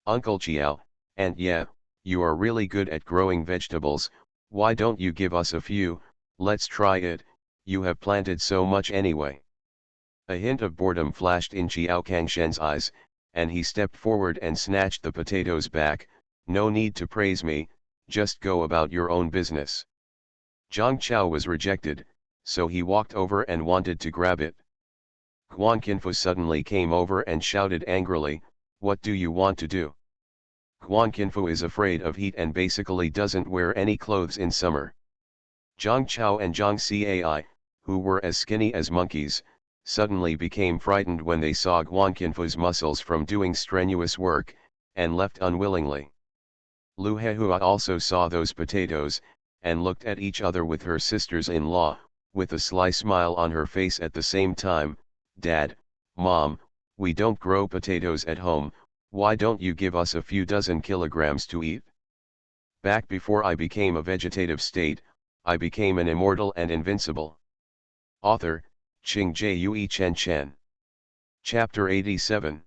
Uncle Chiao, and yeah, you are really good at growing vegetables, why don't you give us a few? Let's try it, you have planted so much anyway. A hint of boredom flashed in Chiao Kangshen's eyes, and he stepped forward and snatched the potatoes back. No need to praise me, just go about your own business. Zhang Chao was rejected, so he walked over and wanted to grab it. Guan Qinfu suddenly came over and shouted angrily, what do you want to do? Guan Qinfu is afraid of heat and basically doesn't wear any clothes in summer. Zhang Chao and Zhang Cai, who were as skinny as monkeys, suddenly became frightened when they saw Guan Qinfu's muscles from doing strenuous work, and left unwillingly. Lu Hehua also saw those potatoes, and looked at each other with her sisters-in-law, with a sly smile on her face at the same time. Dad, Mom, we don't grow potatoes at home, why don't you give us a few dozen kilograms to eat? Back before I became a vegetative state, I became an immortal and invincible. Author, Qing Jue Chen Chen. Chapter 87.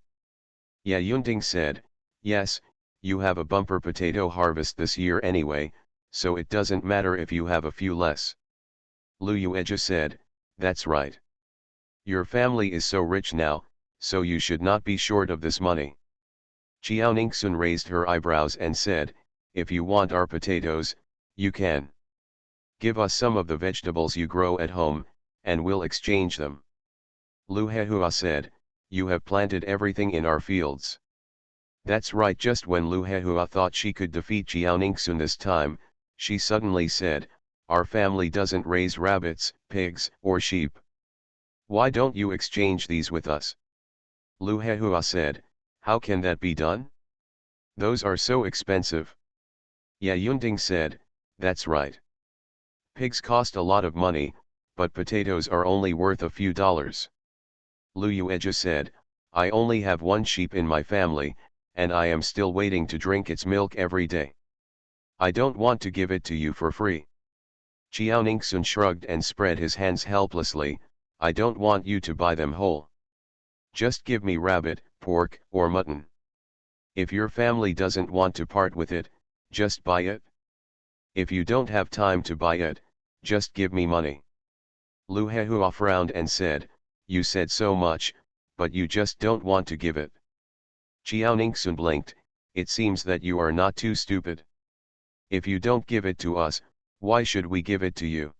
Ya Yunting said, yes, you have a bumper potato harvest this year anyway, so it doesn't matter if you have a few less. Lu Yueja said, that's right. Your family is so rich now, so you should not be short of this money. Chiao Ningxun raised her eyebrows and said, if you want our potatoes, you can. Give us some of the vegetables you grow at home, and we'll exchange them. Lu Hehua said, you have planted everything in our fields. That's right. Just when Lu Hehua thought she could defeat Chiao Ningxun this time, she suddenly said, our family doesn't raise rabbits, pigs, or sheep. Why don't you exchange these with us? Lu Hehua said, how can that be done? Those are so expensive. Ya Yunding said, that's right. Pigs cost a lot of money, but potatoes are only worth a few dollars. Lu Yueja said, I only have one sheep in my family, and I am still waiting to drink its milk every day. I don't want to give it to you for free. Chiao Ningsun shrugged and spread his hands helplessly, I don't want you to buy them whole. Just give me rabbit, pork, or mutton. If your family doesn't want to part with it, just buy it. If you don't have time to buy it, just give me money. Lu Hehua frowned and said, you said so much, but you just don't want to give it. Chiao Ningsun blinked, it seems that you are not too stupid. If you don't give it to us, why should we give it to you?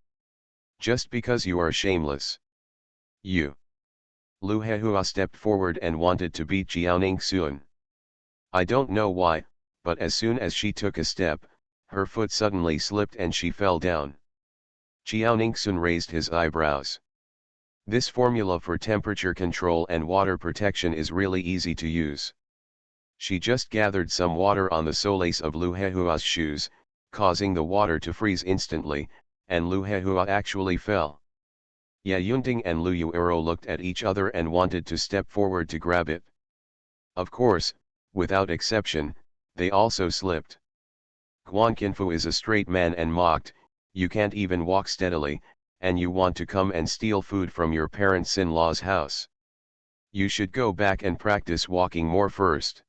Just because you are shameless. You. Lu Hehua stepped forward and wanted to beat Chiao Ningsun. I don't know why, but as soon as she took a step, her foot suddenly slipped and she fell down. Chiao Ningsun raised his eyebrows. This formula for temperature control and water protection is really easy to use. She just gathered some water on the soles of Lu Hehua's shoes, causing the water to freeze instantly, and Lu Hehua actually fell. Ya Yunting and Lu Yuero looked at each other and wanted to step forward to grab it. Of course, without exception, they also slipped. Guan Qinfu is a straight man and mocked, you can't even walk steadily, and you want to come and steal food from your parents-in-law's house. You should go back and practice walking more first.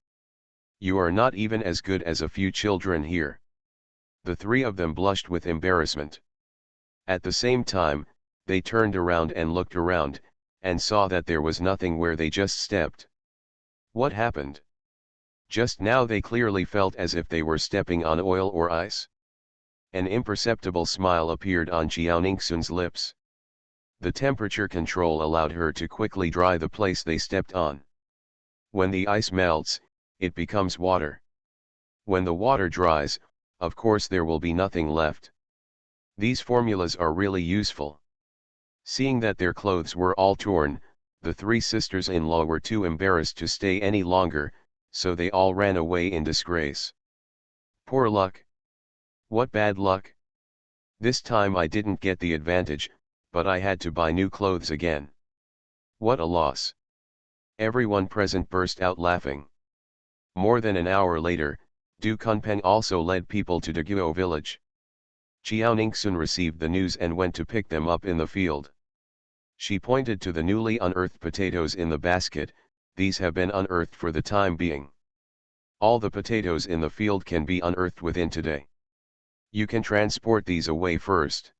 You are not even as good as a few children here. The three of them blushed with embarrassment. At the same time, they turned around and looked around, and saw that there was nothing where they just stepped. What happened? Just now they clearly felt as if they were stepping on oil or ice. An imperceptible smile appeared on Chiao Ningsun's lips. The temperature control allowed her to quickly dry the place they stepped on. When the ice melts, it becomes water. When the water dries, of course there will be nothing left. These formulas are really useful. Seeing that their clothes were all torn, the three sisters-in-law were too embarrassed to stay any longer, so they all ran away in disgrace. Poor luck. What bad luck. This time I didn't get the advantage, but I had to buy new clothes again. What a loss. Everyone present burst out laughing. More than an hour later, Du Kunpeng also led people to Daguo village. Chiao Ningsun received the news and went to pick them up in the field. She pointed to the newly unearthed potatoes in the basket, these have been unearthed for the time being. All the potatoes in the field can be unearthed within today. You can transport these away first.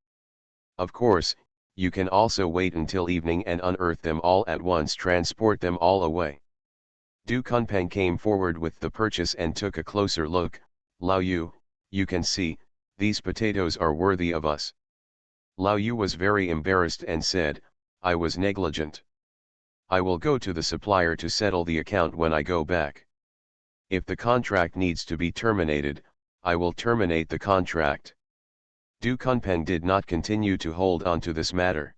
Of course, you can also wait until evening and unearth them all at once, transport them all away. Du Kunpeng came forward with the purchase and took a closer look. Lao Yu, you can see, these potatoes are worthy of us. Lao Yu was very embarrassed and said, I was negligent. I will go to the supplier to settle the account when I go back. If the contract needs to be terminated, I will terminate the contract. Du Kunpeng did not continue to hold on to this matter.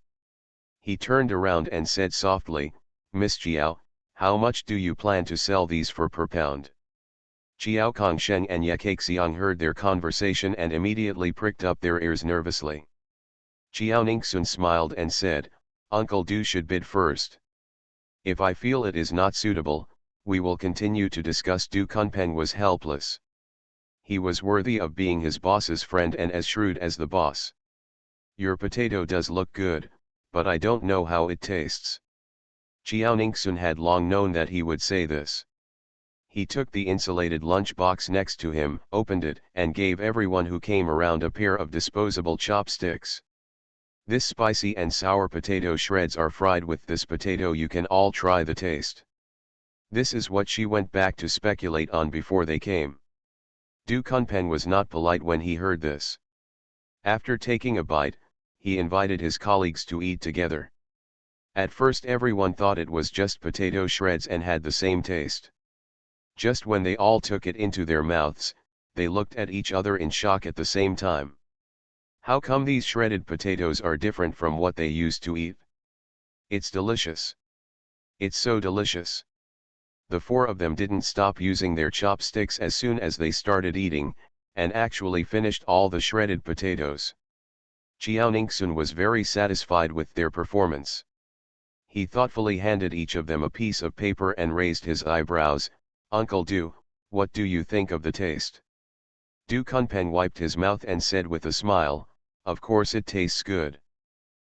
He turned around and said softly, Miss Chiao, how much do you plan to sell these for per pound? Chiao Kongsheng and Ye Kaixiang heard their conversation and immediately pricked up their ears nervously. Chiao Ningsun smiled and said, Uncle Du should bid first. If I feel it is not suitable, we will continue to discuss. Du Kunpeng was helpless. He was worthy of being his boss's friend and as shrewd as the boss. Your potato does look good, but I don't know how it tastes. Chiao Ningsun had long known that he would say this. He took the insulated lunch box next to him, opened it, and gave everyone who came around a pair of disposable chopsticks. This spicy and sour potato shreds are fried with this potato. You can all try the taste. This is what she went back to speculate on before they came. Du Kunpeng was not polite when he heard this. After taking a bite, he invited his colleagues to eat together. At first everyone thought it was just potato shreds and had the same taste. Just when they all took it into their mouths, they looked at each other in shock at the same time. How come these shredded potatoes are different from what they used to eat? It's delicious. It's so delicious. The four of them didn't stop using their chopsticks as soon as they started eating, and actually finished all the shredded potatoes. Jiaoningsun was very satisfied with their performance. He thoughtfully handed each of them a piece of paper and raised his eyebrows. "Uncle Du, what do you think of the taste?" Du Kunpeng wiped his mouth and said with a smile, "Of course it tastes good.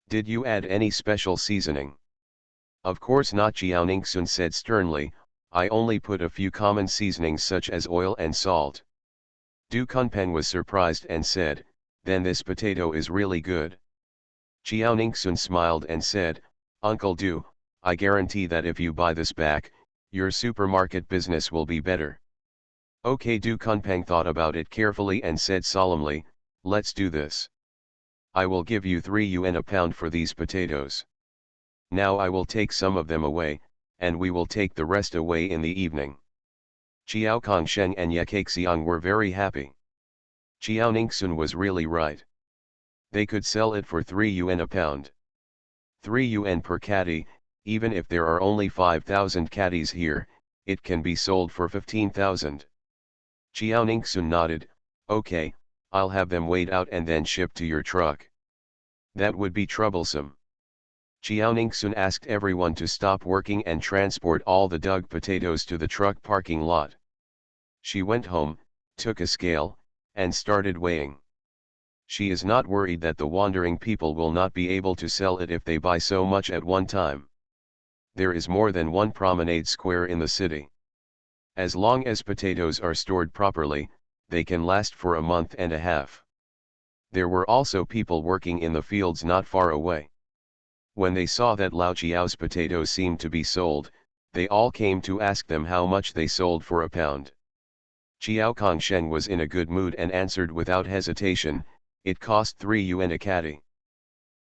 Did you add any special seasoning?" "Of course not," Jiaoningsun said sternly, "I only put a few common seasonings such as oil and salt." Du Kunpeng was surprised and said, "Then this potato is really good." Jiaoningsun smiled and said, "Uncle Du, I guarantee that if you buy this back, your supermarket business will be better." "Okay." Du Kunpeng thought about it carefully and said solemnly, "Let's do this. I will give you 3 yuan a pound for these potatoes. Now I will take some of them away, and we will take the rest away in the evening." Jiao Kongsheng and Ye Kaixiang were very happy. Jiaoningsun was really right. They could sell it for 3 yuan a pound. 3 yuan per caddy. Even if there are only 5,000 caddies here, it can be sold for 15,000. Jiaoningsun nodded, "Okay, I'll have them weighed out and then shipped to your truck." "That would be troublesome." Jiaoningsun asked everyone to stop working and transport all the dug potatoes to the truck parking lot. She went home, took a scale, and started weighing. She is not worried that the wandering people will not be able to sell it if they buy so much at one time. There is more than one promenade square in the city. As long as potatoes are stored properly, they can last for a month and a half. There were also people working in the fields not far away. When they saw that Lao Jiao's potatoes seemed to be sold, they all came to ask them how much they sold for a pound. Jiao Kongsheng was in a good mood and answered without hesitation, "It cost 3 yuan a caddy."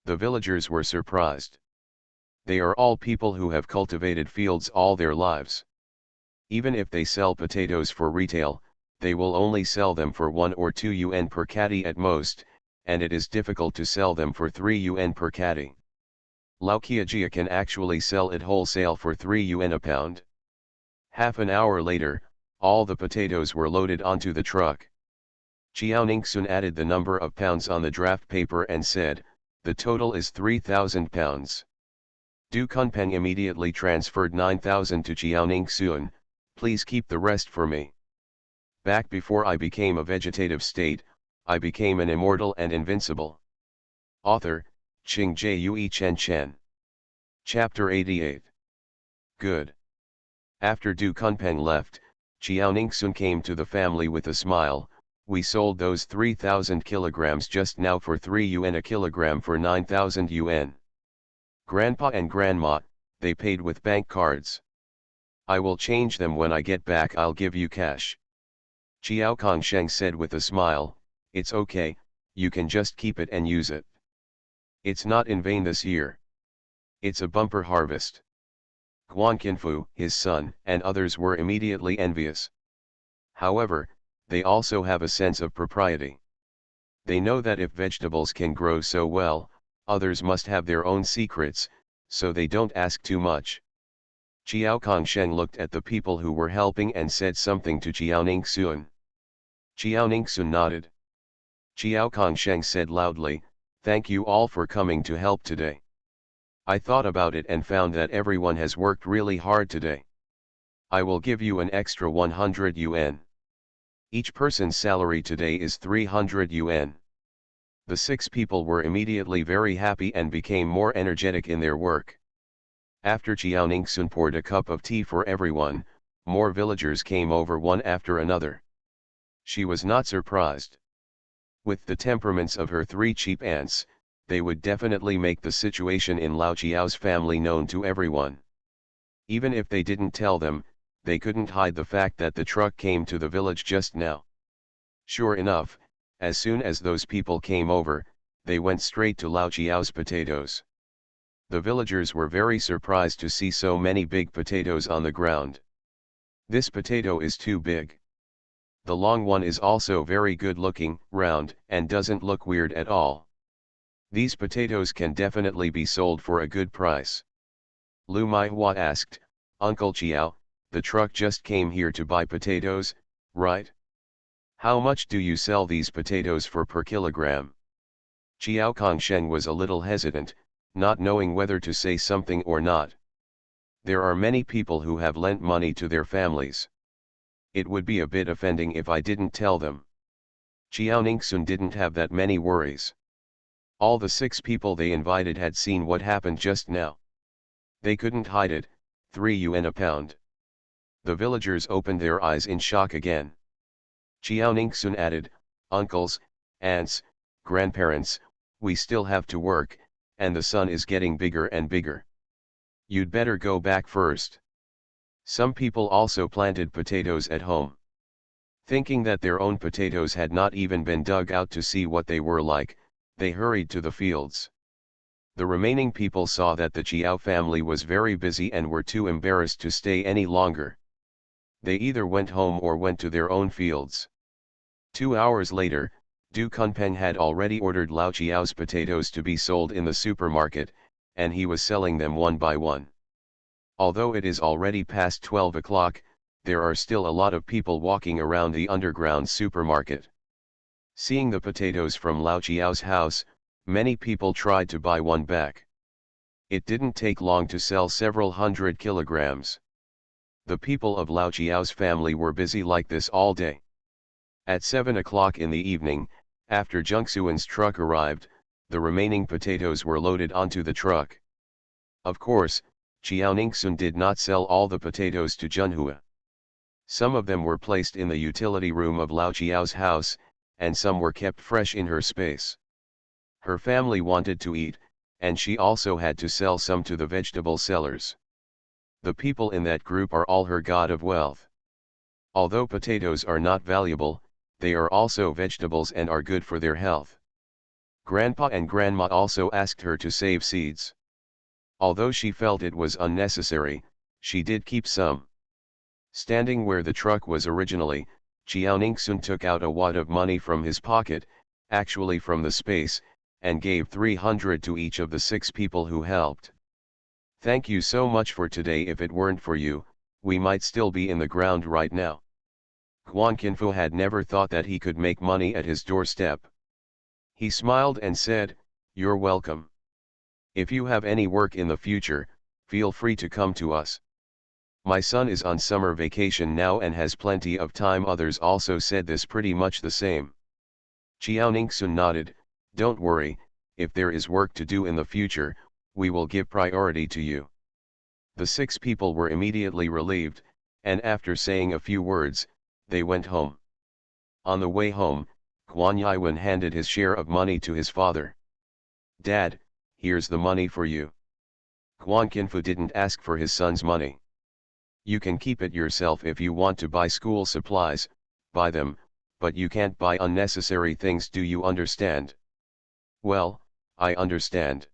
The villagers were surprised. They are all people who have cultivated fields all their lives. Even if they sell potatoes for retail, they will only sell them for 1 or 2 yuan per caddy at most, and it is difficult to sell them for 3 yuan per caddy. Lao Qiajia can actually sell it wholesale for 3 yuan a pound. Half an hour later, all the potatoes were loaded onto the truck. Jiaoningsun added the number of pounds on the draft paper and said, "The total is 3,000 pounds. Du Kunpeng immediately transferred 9,000 to Jiaoningsun, "Please keep the rest for me." Back before I became a vegetative state, I became an immortal and invincible. Author, Qing Jue Chen Chen. Chapter 88. Good. After Du Kunpeng left, Jiaoningsun came to the family with a smile. "We sold those 3,000 kilograms just now for 3 yuan a kilogram for 9,000 yuan. Grandpa and Grandma, they paid with bank cards. I will change them when I get back. I'll give you cash." Jiao Kongsheng said with a smile, "It's okay, you can just keep it and use it. It's not in vain this year. It's a bumper harvest." Guan Qinfu, his son, and others were immediately envious. However, they also have a sense of propriety. They know that if vegetables can grow so well, others must have their own secrets, so they don't ask too much. Jiao Kongsheng looked at the people who were helping and said something to Jiaoningsun. Jiaoningsun nodded. Jiao Kongsheng said loudly, "Thank you all for coming to help today. I thought about it and found that everyone has worked really hard today. I will give you an extra 100 yuan. Each person's salary today is 300 yuan. The 6 people were immediately very happy and became more energetic in their work. After Jiaoningsun poured a cup of tea for everyone, more villagers came over one after another. She was not surprised. With the temperaments of her 3 cheap aunts, they would definitely make the situation in Lao Jiao's family known to everyone. Even if they didn't tell them, they couldn't hide the fact that the truck came to the village just now. Sure enough, as soon as those people came over, they went straight to Lao Jiao's potatoes. The villagers were very surprised to see so many big potatoes on the ground. "This potato is too big. The long one is also very good looking, round, and doesn't look weird at all. These potatoes can definitely be sold for a good price." Lu Maihua asked, Uncle Chiao, the truck just came here to buy potatoes, right? How much do you sell these potatoes for per kilogram? Chiao Kongsheng was a little hesitant, not knowing whether to say something or not. There are many people who have lent money to their families. It would be a bit offending if I didn't tell them. Chiao Ningsun didn't have that many worries. All the 6 people they invited had seen what happened just now. They couldn't hide it, 3 yuan a pound. The villagers opened their eyes in shock again. Chiao Ningsun added, uncles, aunts, grandparents, we still have to work, and the sun is getting bigger and bigger. You'd better go back first. Some people also planted potatoes at home. Thinking that their own potatoes had not even been dug out to see what they were like, they hurried to the fields. The remaining people saw that the Chiao family was very busy and were too embarrassed to stay any longer. They either went home or went to their own fields. 2 hours later, Du Kunpeng had already ordered Lao Chiao's potatoes to be sold in the supermarket, and he was selling them one by one. Although it is already past 12 o'clock, there are still a lot of people walking around the underground supermarket. Seeing the potatoes from Lao Chiao's house, many people tried to buy one back. It didn't take long to sell several hundred kilograms. The people of Lao Chiao's family were busy like this all day. At 7 o'clock in the evening, after Jungsuan's truck arrived, the remaining potatoes were loaded onto the truck. Of course, Chiao Ningsun did not sell all the potatoes to Junhua. Some of them were placed in the utility room of Lao Chiao's house, and some were kept fresh in her space. Her family wanted to eat, and she also had to sell some to the vegetable sellers. The people in that group are all her god of wealth. Although potatoes are not valuable, they are also vegetables and are good for their health. Grandpa and Grandma also asked her to save seeds. Although she felt it was unnecessary, she did keep some. Standing where the truck was originally, Chiao Ningsun took out a wad of money from his pocket, actually from the space, and gave 300 to each of the 6 people who helped. Thank you so much for today. If it weren't for you, we might still be in the ground right now. Guan Qinfu had never thought that he could make money at his doorstep. He smiled and said, "You're welcome. If you have any work in the future, feel free to come to us. My son is on summer vacation now and has plenty of time." Others also said this pretty much the same. Chiao Ningsun nodded, "Don't worry, if there is work to do in the future, we will give priority to you." The 6 people were immediately relieved, and after saying a few words, they went home. On the way home, Guan Yiwen handed his share of money to his father. "Dad, here's the money for you." Guan Qinfu didn't ask for his son's money. "You can keep it yourself. If you want to buy school supplies, buy them, but you can't buy unnecessary things. Do you understand?" "Well, I understand."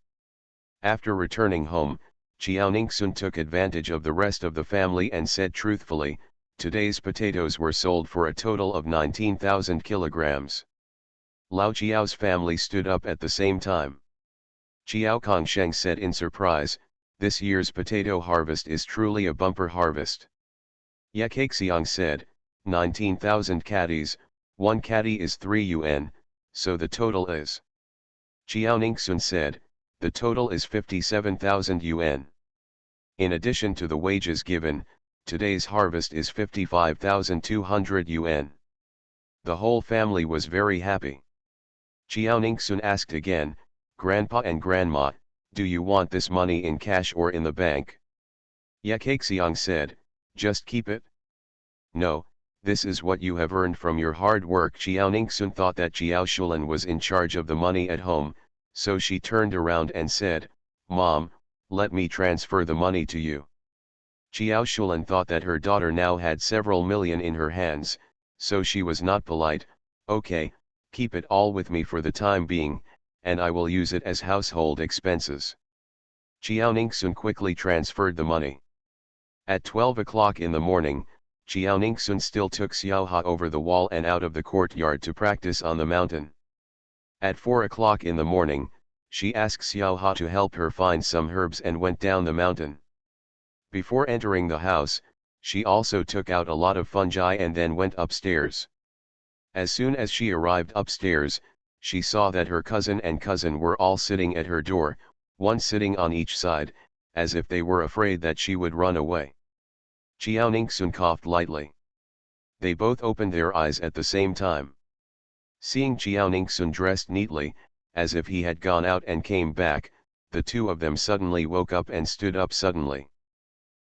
After returning home, Chiao Ningsun took advantage of the rest of the family and said truthfully, "Today's potatoes were sold for a total of 19,000 kilograms. Lao Chiao's family stood up at the same time. Chiao Kongsheng said in surprise, "This year's potato harvest is truly a bumper harvest." Ye Kaixiang said, 19,000 caddies, 1 caddy is 3 yuan, so the total is. Chiao Ningsun said, "The total is 57,000 yuan. In addition to the wages given, today's harvest is 55,200 yuan. The whole family was very happy. Chiao Ningsun asked again, "Grandpa and Grandma, do you want this money in cash or in the bank?" Ye Kaixiang said, "Just keep it." "No, this is what you have earned from your hard work." Chiao Ningsun thought that Chiao Shulan was in charge of the money at home, so she turned around and said, "Mom, let me transfer the money to you." Chiao Shulan thought that her daughter now had several million in her hands, so she was not polite. "Okay, keep it all with me for the time being, and I will use it as household expenses." Chiao Ningsun quickly transferred the money. At 12 o'clock in the morning, Chiao Ningsun still took Xiaoha over the wall and out of the courtyard to practice on the mountain. At 4 o'clock in the morning, she asked Xiaoha to help her find some herbs and went down the mountain. Before entering the house, she also took out a lot of fungi and then went upstairs. As soon as she arrived upstairs, she saw that her cousin and cousin were all sitting at her door, one sitting on each side, as if they were afraid that she would run away. Chiao Ningsun coughed lightly. They both opened their eyes at the same time. Seeing Chiao Ningsun dressed neatly, as if he had gone out and came back, the two of them suddenly woke up and stood up suddenly.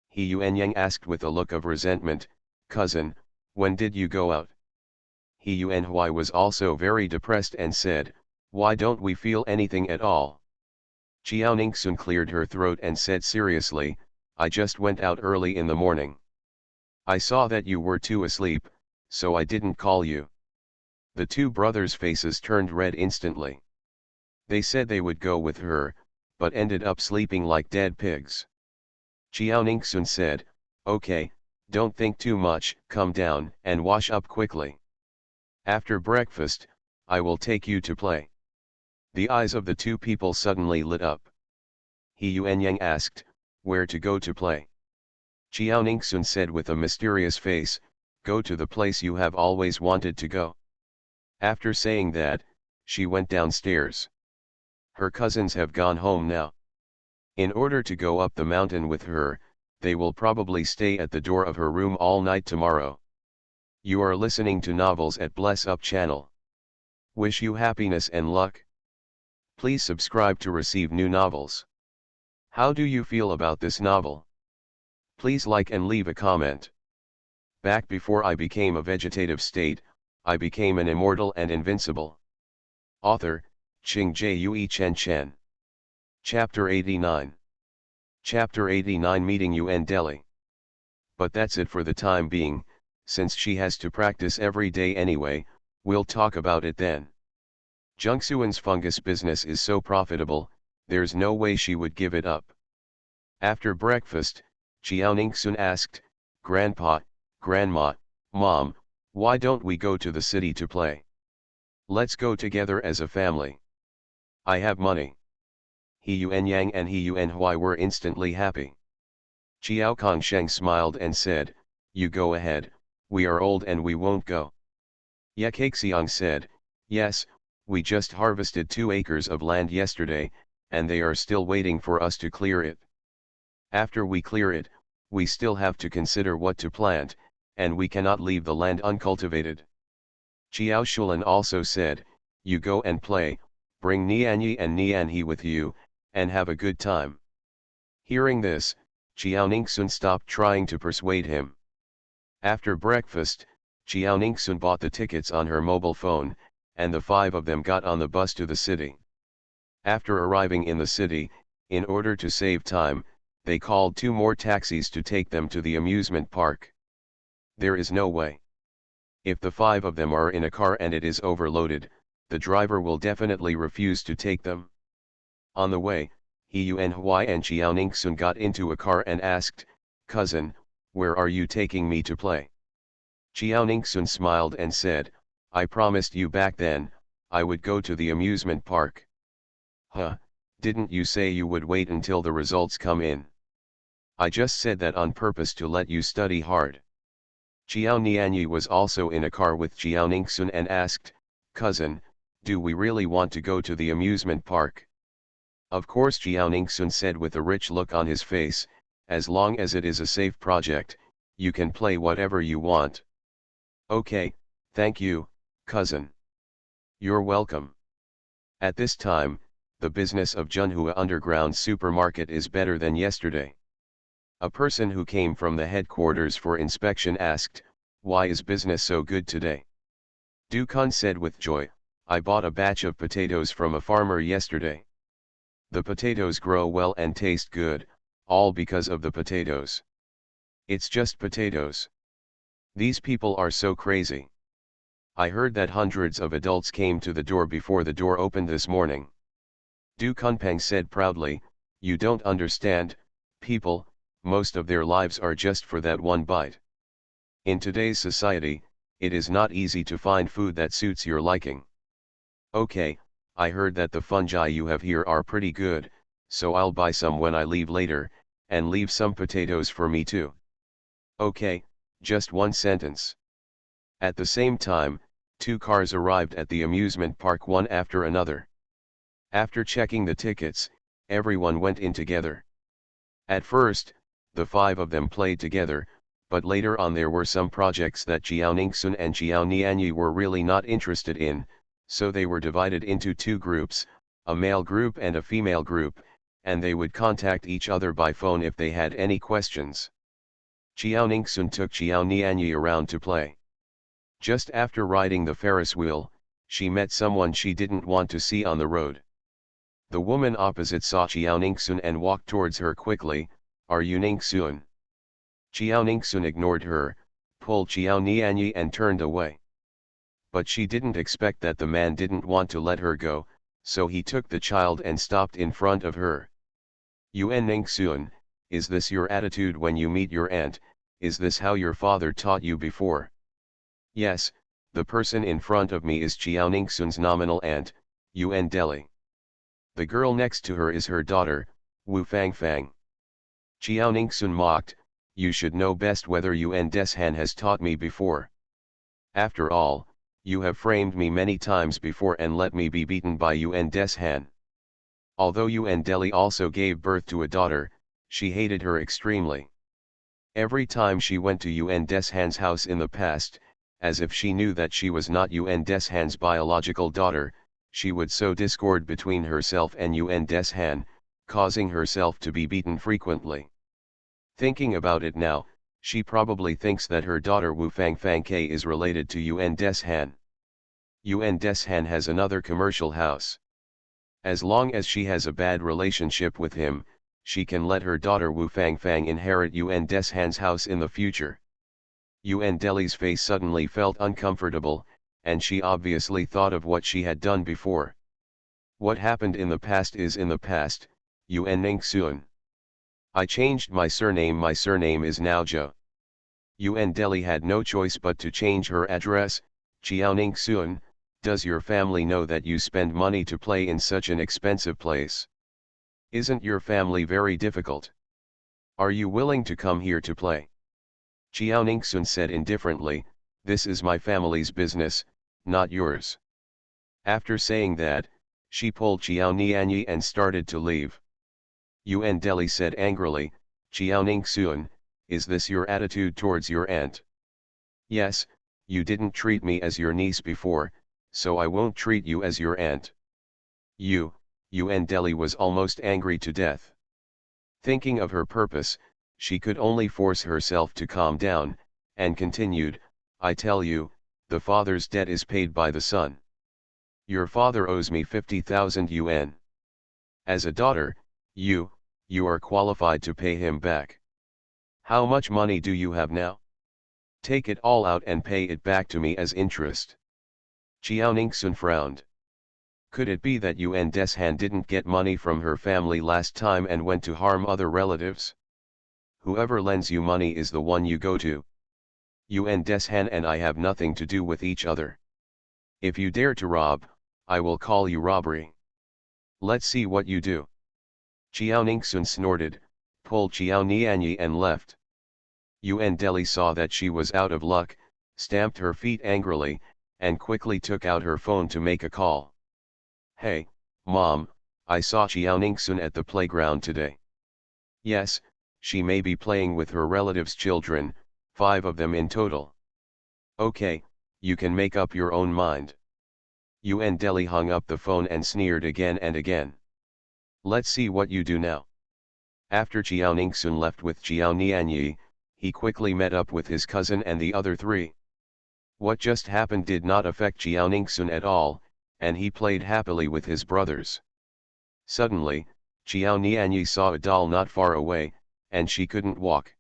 He Yuanyang asked with a look of resentment, "Cousin, when did you go out?" He Yuanhui was also very depressed and said, "Why don't we feel anything at all?" Chiao Ningsun cleared her throat and said seriously, "I just went out early in the morning. I saw that you were too asleep, so I didn't call you." The two brothers' faces turned red instantly. They said they would go with her, but ended up sleeping like dead pigs. Chiao Ningsun said, "Okay, don't think too much, come down and wash up quickly. After breakfast, I will take you to play." The eyes of the two people suddenly lit up. He Yuanyang asked, "Where to go to play?" Chiao Ningsun said with a mysterious face, "Go to the place you have always wanted to go." After saying that, she went downstairs. Her cousins have gone home now. In order to go up the mountain with her, they will probably stay at the door of her room all night tomorrow. You are listening to Novels at Bless Up channel. Wish you happiness and luck. Please subscribe to receive new novels. How do you feel about this novel? Please like and leave a comment. Back before I became a vegetative state, I became an immortal and invincible. Author, Ching Jue Chen Chen. Chapter 89. Chapter 89 Meeting Yuan Deli. But that's it for the time being, since she has to practice every day anyway, we'll talk about it then. Jungsuan's fungus business is so profitable, there's no way she would give it up. After breakfast, Chiao Ningsun asked, "Grandpa, Grandma, Mom, why don't we go to the city to play? Let's go together as a family. I have money." He Yuanyang and He Yuanhui were instantly happy. Chiao Kongsheng smiled and said, "You go ahead, we are old and we won't go." Ye Caxiang said, "Yes, we just harvested 2 acres of land yesterday, and they are still waiting for us to clear it. After we clear it, we still have to consider what to plant, and we cannot leave the land uncultivated." Chiao Shulan also said, "You go and play, bring Nianyi and Nianhe with you, and have a good time." Hearing this, Chiao Ningsun stopped trying to persuade him. After breakfast, Chiao Ningsun bought the tickets on her mobile phone, and the 5 of them got on the bus to the city. After arriving in the city, in order to save time, they called 2 more taxis to take them to the amusement park. There is no way. If the 5 of them are in a car and it is overloaded, the driver will definitely refuse to take them. On the way, He Yuanhui and Chiao Ningsun got into a car and asked, "Cousin, where are you taking me to play?" Chiao Ningsun smiled and said, "I promised you back then, I would go to the amusement park." "Huh, didn't you say you would wait until the results come in?" "I just said that on purpose to let you study hard." Chiao Nianyi was also in a car with Chiao Ningsun and asked, "Cousin, do we really want to go to the amusement park?" "Of course," Chiao Ningsun said with a rich look on his face, "as long as it is a safe project, you can play whatever you want." "Okay, thank you, cousin." "You're welcome." At this time, the business of Junhua Underground Supermarket is better than yesterday. A person who came from the headquarters for inspection asked, "Why is business so good today?" Dukun said with joy, "I bought a batch of potatoes from a farmer yesterday. The potatoes grow well and taste good, all because of the potatoes. It's just potatoes. These people are so crazy. I heard that hundreds of adults came to the door before the door opened this morning." Du Kunpeng said proudly, "You don't understand, people, most of their lives are just for that one bite. In today's society, it is not easy to find food that suits your liking. Okay, I heard that the fungi you have here are pretty good, so I'll buy some when I leave later, and leave some potatoes for me too. Okay, just one sentence. At the same time, two cars arrived at the amusement park one after another. After checking the tickets, everyone went in together. At first, the five of them played together, but later on there were some projects that Jiao Ningxun and Jiao Nianyi were really not interested in, so they were divided into two groups, a male group and a female group, and they would contact each other by phone if they had any questions. Jiao Ningxun took Jiao Nianyi around to play. Just after riding the Ferris wheel, she met someone she didn't want to see on the road. The woman opposite saw Jiao Ningxun and walked towards her quickly. "Are you Ningxun?" Jiao Ningxun ignored her, pulled Jiao Nianyi and turned away. But she didn't expect that the man didn't want to let her go, so he took the child and stopped in front of her. "Yuan Ningxun, is this your attitude when you meet your aunt? Is this how your father taught you before?" "Yes, the person in front of me is Jiao Ningxun's nominal aunt, Yuan Deli. The girl next to her is her daughter, Wu Fangfang." Jiao Ningxun mocked, "You should know best whether Yuan Deshan has taught me before. After all, you have framed me many times before and let me be beaten by Yuan Deshan." Although Yuan Deli also gave birth to a daughter, she hated her extremely. Every time she went to Yuan Deshan's house in the past, as if she knew that she was not Yuan Deshan's biological daughter, she would sow discord between herself and Yuan Deshan, causing herself to be beaten frequently. Thinking about it now, she probably thinks that her daughter Wu Fangfang K is related to Yuan Deshan. Yuan Deshan has another commercial house. As long as she has a bad relationship with him, she can let her daughter Wu Fangfang inherit Yuan Deshan's house in the future. Yuan Deli's face suddenly felt uncomfortable, and she obviously thought of what she had done before. What happened in the past is in the past, Yuan Ningxun. I changed my surname is now Zhou. Yuan Deli had no choice but to change her address. "Jiao Ningxun, does your family know that you spend money to play in such an expensive place? Isn't your family very difficult? Are you willing to come here to play?" Jiao Ningxun said indifferently, "This is my family's business, not yours." After saying that, she pulled Jiao Nianyi and started to leave. Yuan Deli said angrily, "Jiao Ningxun, is this your attitude towards your aunt?" "Yes, you didn't treat me as your niece before, so I won't treat you as your aunt." Yuan Deli was almost angry to death. Thinking of her purpose, she could only force herself to calm down, and continued, "I tell you, the father's debt is paid by the son. Your father owes me 50,000 yuan. As a daughter, you are qualified to pay him back. How much money do you have now? Take it all out and pay it back to me as interest." Jiao Ningxun frowned. Could it be that Yuan Deshan didn't get money from her family last time and went to harm other relatives? "Whoever lends you money is the one you go to. Yuan Deshan and I have nothing to do with each other. If you dare to rob, I will call you robbery. Let's see what you do." Jiao Ningxun snorted, pulled Jiao Nianyi and left. Yuan Deli saw that she was out of luck, stamped her feet angrily, and quickly took out her phone to make a call. "Hey, Mom, I saw Jiao Ningxun at the playground today." "Yes, she may be playing with her relatives' children, 5 of them in total." "Okay, you can make up your own mind." Yuan Deli hung up the phone and sneered again and again. "Let's see what you do now." After Jiao Ningxun left with Jiao Nianyi, he quickly met up with his cousin and the other 3. What just happened did not affect Jiao Ningxun at all, and he played happily with his brothers. Suddenly, Jiao Nianyi saw a doll not far away, and she couldn't walk.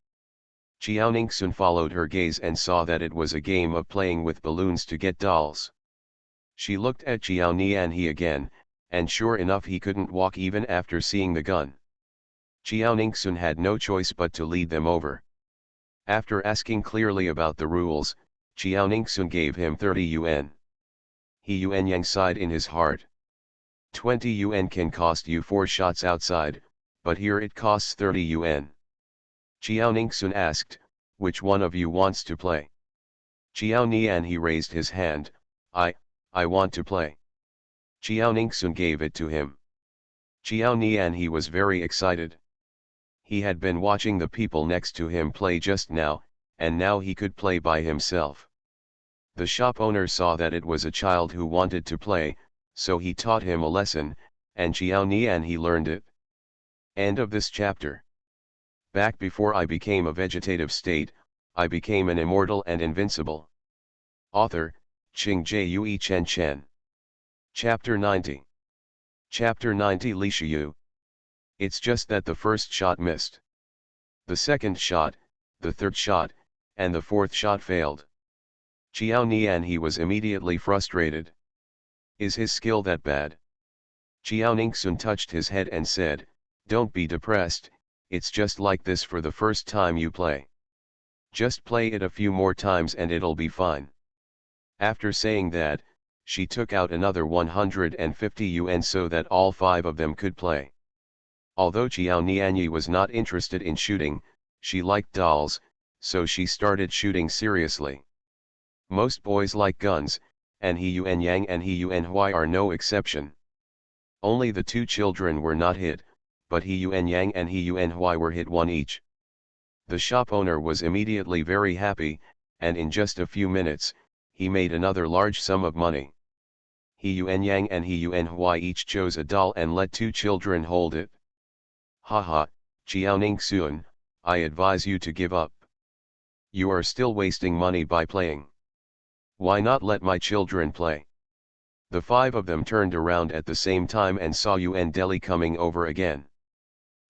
Jiao Ningxun followed her gaze and saw that it was a game of playing with balloons to get dolls. She looked at Jiao Nianyi again, and sure enough he couldn't walk even after seeing the gun. Jiao Ningxun had no choice but to lead them over. After asking clearly about the rules, Jiao Ningxun gave him 30 yuan. Yuan Yang sighed in his heart. 20 yuan can cost you 4 shots outside, but here it costs 30 yuan. Chiao Ningxun asked, which one of you wants to play? Chiao Nian he raised his hand, I want to play. Chiao Ningxun gave it to him. Chiao Nian he was very excited. He had been watching the people next to him play just now, and now he could play by himself. The shop owner saw that it was a child who wanted to play, so he taught him a lesson, and Chiao Nian he learned it. End of this chapter. Back before I became a vegetative state, I became an immortal and invincible. Author, Qing Jue Chen Chen. Chapter 90. Chapter 90 Li Shiyu. It's just that the first shot missed. The second shot, the third shot, and the fourth shot failed. Chiao Nian he was immediately frustrated. Is his skill that bad? Chiao Ningxun touched his head and said, don't be depressed, it's just like this for the first time you play. Just play it a few more times and it'll be fine. After saying that, she took out another 150 yuan so that all 5 of them could play. Although Chiao Nianyi was not interested in shooting, she liked dolls, so she started shooting seriously. Most boys like guns, and He Yuan Yang and He Yuan Hui are no exception. Only the 2 children were not hit, but He Yuan Yang and He Yuan Hui were hit 1 each. The shop owner was immediately very happy, and in just a few minutes, he made another large sum of money. He Yuan Yang and He Yuan Hui each chose a doll and let 2 children hold it. Haha, Chiao Ningxun, I advise you to give up. You are still wasting money by playing. Why not let my children play? The 5 of them turned around at the same time and saw Yuan Deli coming over again.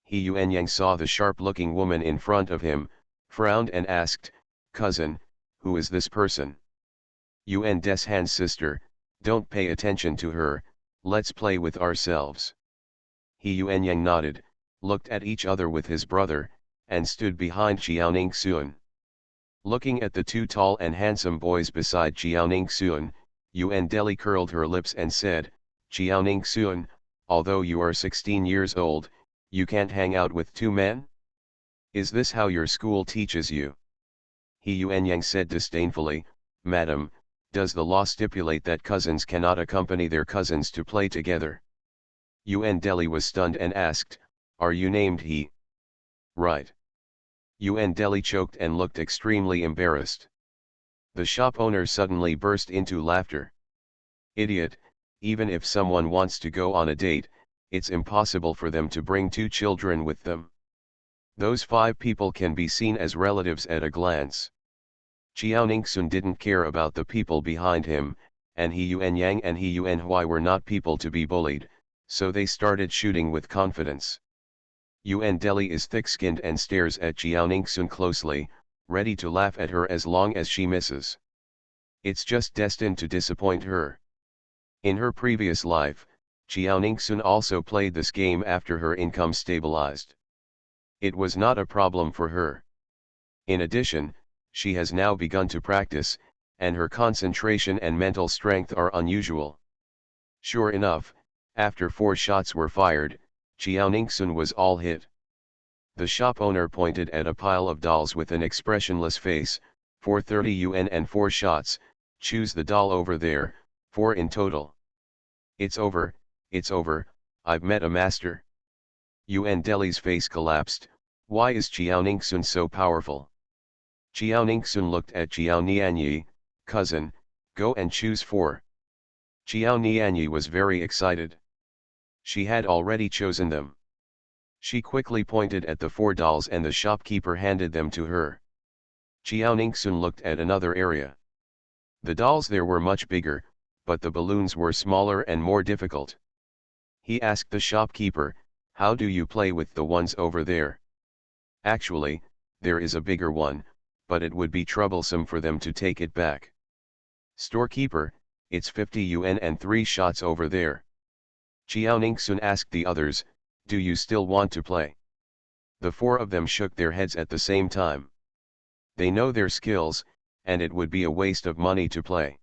He Yuan Yang saw the sharp-looking woman in front of him, frowned and asked, cousin, who is this person? Yuan Des Han's sister, don't pay attention to her, let's play with ourselves. He Yuan Yang nodded, looked at each other with his brother, and stood behind Chiao Ningxun. Looking at the 2 tall and handsome boys beside Chiao Ningxun, Yuan Deli curled her lips and said, Chiao Ningxun, although you are 16 years old, you can't hang out with 2 men? Is this how your school teaches you? He Yuan Yang said disdainfully, Madam, does the law stipulate that cousins cannot accompany their cousins to play together? Yuan Deli was stunned and asked, are you named He? Right. Yuan Deli choked and looked extremely embarrassed. The shop owner suddenly burst into laughter. Idiot, even if someone wants to go on a date, it's impossible for them to bring 2 children with them. Those 5 people can be seen as relatives at a glance. Chiao Ningxun didn't care about the people behind him, and He Yuan Yang and He Yuan Hui were not people to be bullied, so they started shooting with confidence. Yuan Deli is thick-skinned and stares at Chiao Ningxun closely, ready to laugh at her as long as she misses. It's just destined to disappoint her. In her previous life, Chiao Ningxun also played this game after her income stabilized. It was not a problem for her. In addition, she has now begun to practice, and her concentration and mental strength are unusual. Sure enough, after 4 shots were fired, Chiao Ningxun was all hit. The shop owner pointed at a pile of dolls with an expressionless face, 430 yuan and 4 shots, choose the doll over there, 4 in total. It's over, I've met a master. Yuan Deli's face collapsed, why is Chiao Ningxun so powerful? Chiao Ningxun looked at Chiao Nianyi, cousin, go and choose 4. Chiao Nianyi was very excited. She had already chosen them. She quickly pointed at the 4 dolls and the shopkeeper handed them to her. Chiao Ningxun looked at another area. The dolls there were much bigger, but the balloons were smaller and more difficult. He asked the shopkeeper, how do you play with the ones over there? Actually, there is a bigger one, but it would be troublesome for them to take it back. Storekeeper, it's 50 yuan and 3 shots over there. Chiao Ningxun asked the others, do you still want to play? The 4 of them shook their heads at the same time. They know their skills, and it would be a waste of money to play.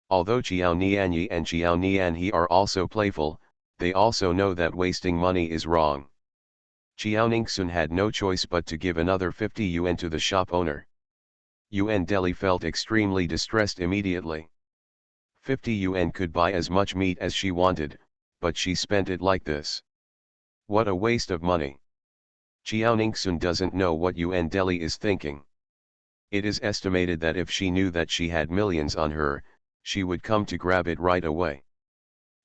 Although Chiao Nianyi and Chiao Nianhe are also playful, they also know that wasting money is wrong. Jiaoningsun had no choice but to give another 50 yuan to the shop owner. Yuan Deli felt extremely distressed immediately. 50 yuan could buy as much meat as she wanted, but she spent it like this. What a waste of money. Jiaoningsun doesn't know what Yuan Deli is thinking. It is estimated that if she knew that she had millions on her, she would come to grab it right away.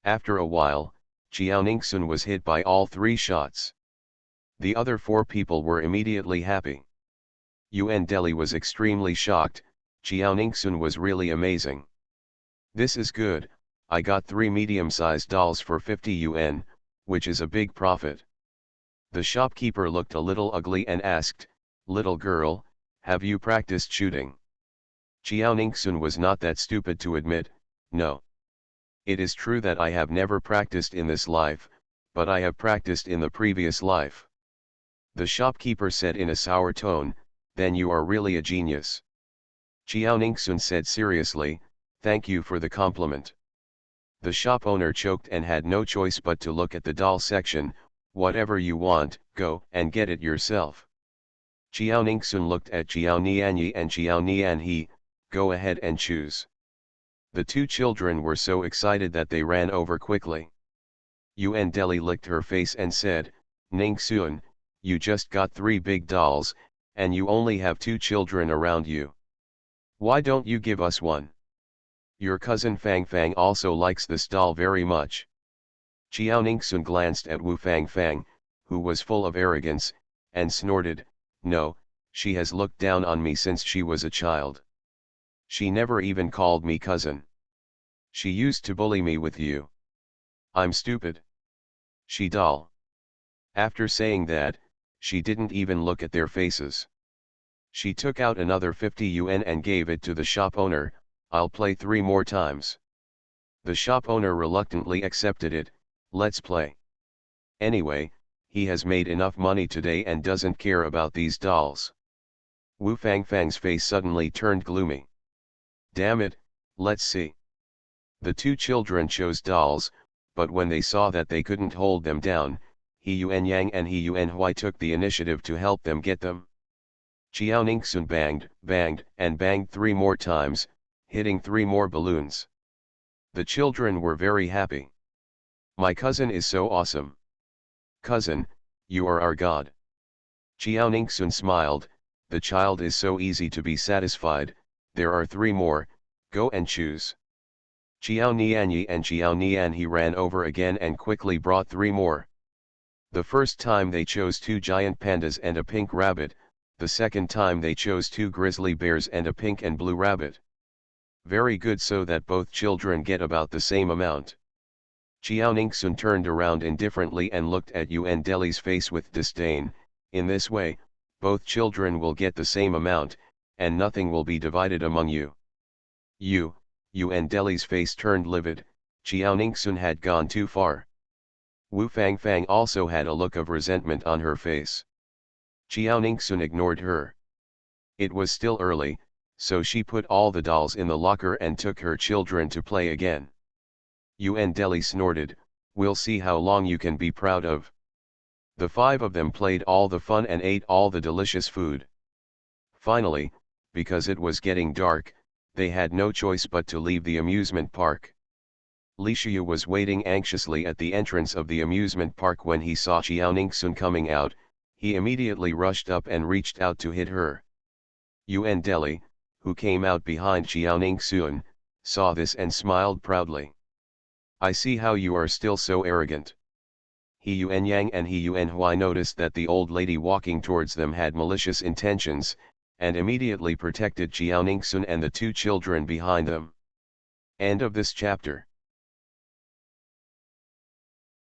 After a while, Jiaoningsun was hit by all 3 shots. The other 4 people were immediately happy. Yuan Deli was extremely shocked. Jiaoningsun was really amazing. This is good, I got 3 medium-sized dolls for 50 yuan, which is a big profit. The shopkeeper looked a little ugly and asked, "Little girl, have you practiced shooting?" Jiaoningsun was not that stupid to admit, "No. It is true that I have never practiced in this life, but I have practiced in the previous life." The shopkeeper said in a sour tone, "Then you are really a genius." Jiaoningsun said seriously, "Thank you for the compliment." The shop owner choked and had no choice but to look at the doll section. "Whatever you want, go and get it yourself." Jiaoningsun looked at Jiao Nianyi and Jiao Nianhe, "Go ahead and choose." The 2 children were so excited that they ran over quickly. Yuan Deli licked her face and said, "Ningxun, you just got 3 big dolls, and you only have 2 children around you. Why don't you give us one? Your cousin Fang Fang also likes this doll very much." Jiaoningsun glanced at Wu Fang Fang, who was full of arrogance, and snorted, "No, she has looked down on me since she was a child. She never even called me cousin. She used to bully me with you. I'm stupid. She doll." After saying that, she didn't even look at their faces. She took out another 50 yuan and gave it to the shop owner. "I'll play 3 more times." The shop owner reluctantly accepted it. "Let's play. Anyway, he has made enough money today and doesn't care about these dolls." Wu Fangfang's face suddenly turned gloomy. "Damn it, let's see." The 2 children chose dolls, but when they saw that they couldn't hold them down, He Yuan Yang and He Yuan Hui took the initiative to help them get them. Jiaoningsun banged, and banged 3 more times, hitting 3 more balloons. The children were very happy. "My cousin is so awesome. Cousin, you are our god." Jiaoningsun smiled, "The child is so easy to be satisfied. There are 3 more, go and choose." Jiao Nianyi and Jiao Nianhe ran over again and quickly brought 3 more. The first time they chose 2 giant pandas and a pink rabbit, the second time they chose 2 grizzly bears and a pink and blue rabbit. Very good, so that both children get about the same amount. Jiaoningsun turned around indifferently and looked at Yuan Deli's face with disdain. "In this way, both children will get the same amount, and nothing will be divided among you." Yuan Deli's face turned livid. Jiaoningsun had gone too far. Wu Fangfang also had a look of resentment on her face. Jiaoningsun ignored her. It was still early, so she put all the dolls in the locker and took her children to play again. Yuan Deli snorted, "We'll see how long you can be proud of." The 5 of them played all the fun and ate all the delicious food. Finally, because it was getting dark, they had no choice but to leave the amusement park. Li Shiyu was waiting anxiously at the entrance of the amusement park when he saw Jiaoningsun coming out. He immediately rushed up and reached out to hit her. Yuan Deli, who came out behind Jiaoningsun, saw this and smiled proudly. "I see how you are still so arrogant." He Yuan Yang and He Yuan Hui noticed that the old lady walking towards them had malicious intentions, and immediately protected Jiaoningsun and the 2 children behind them. End of this chapter.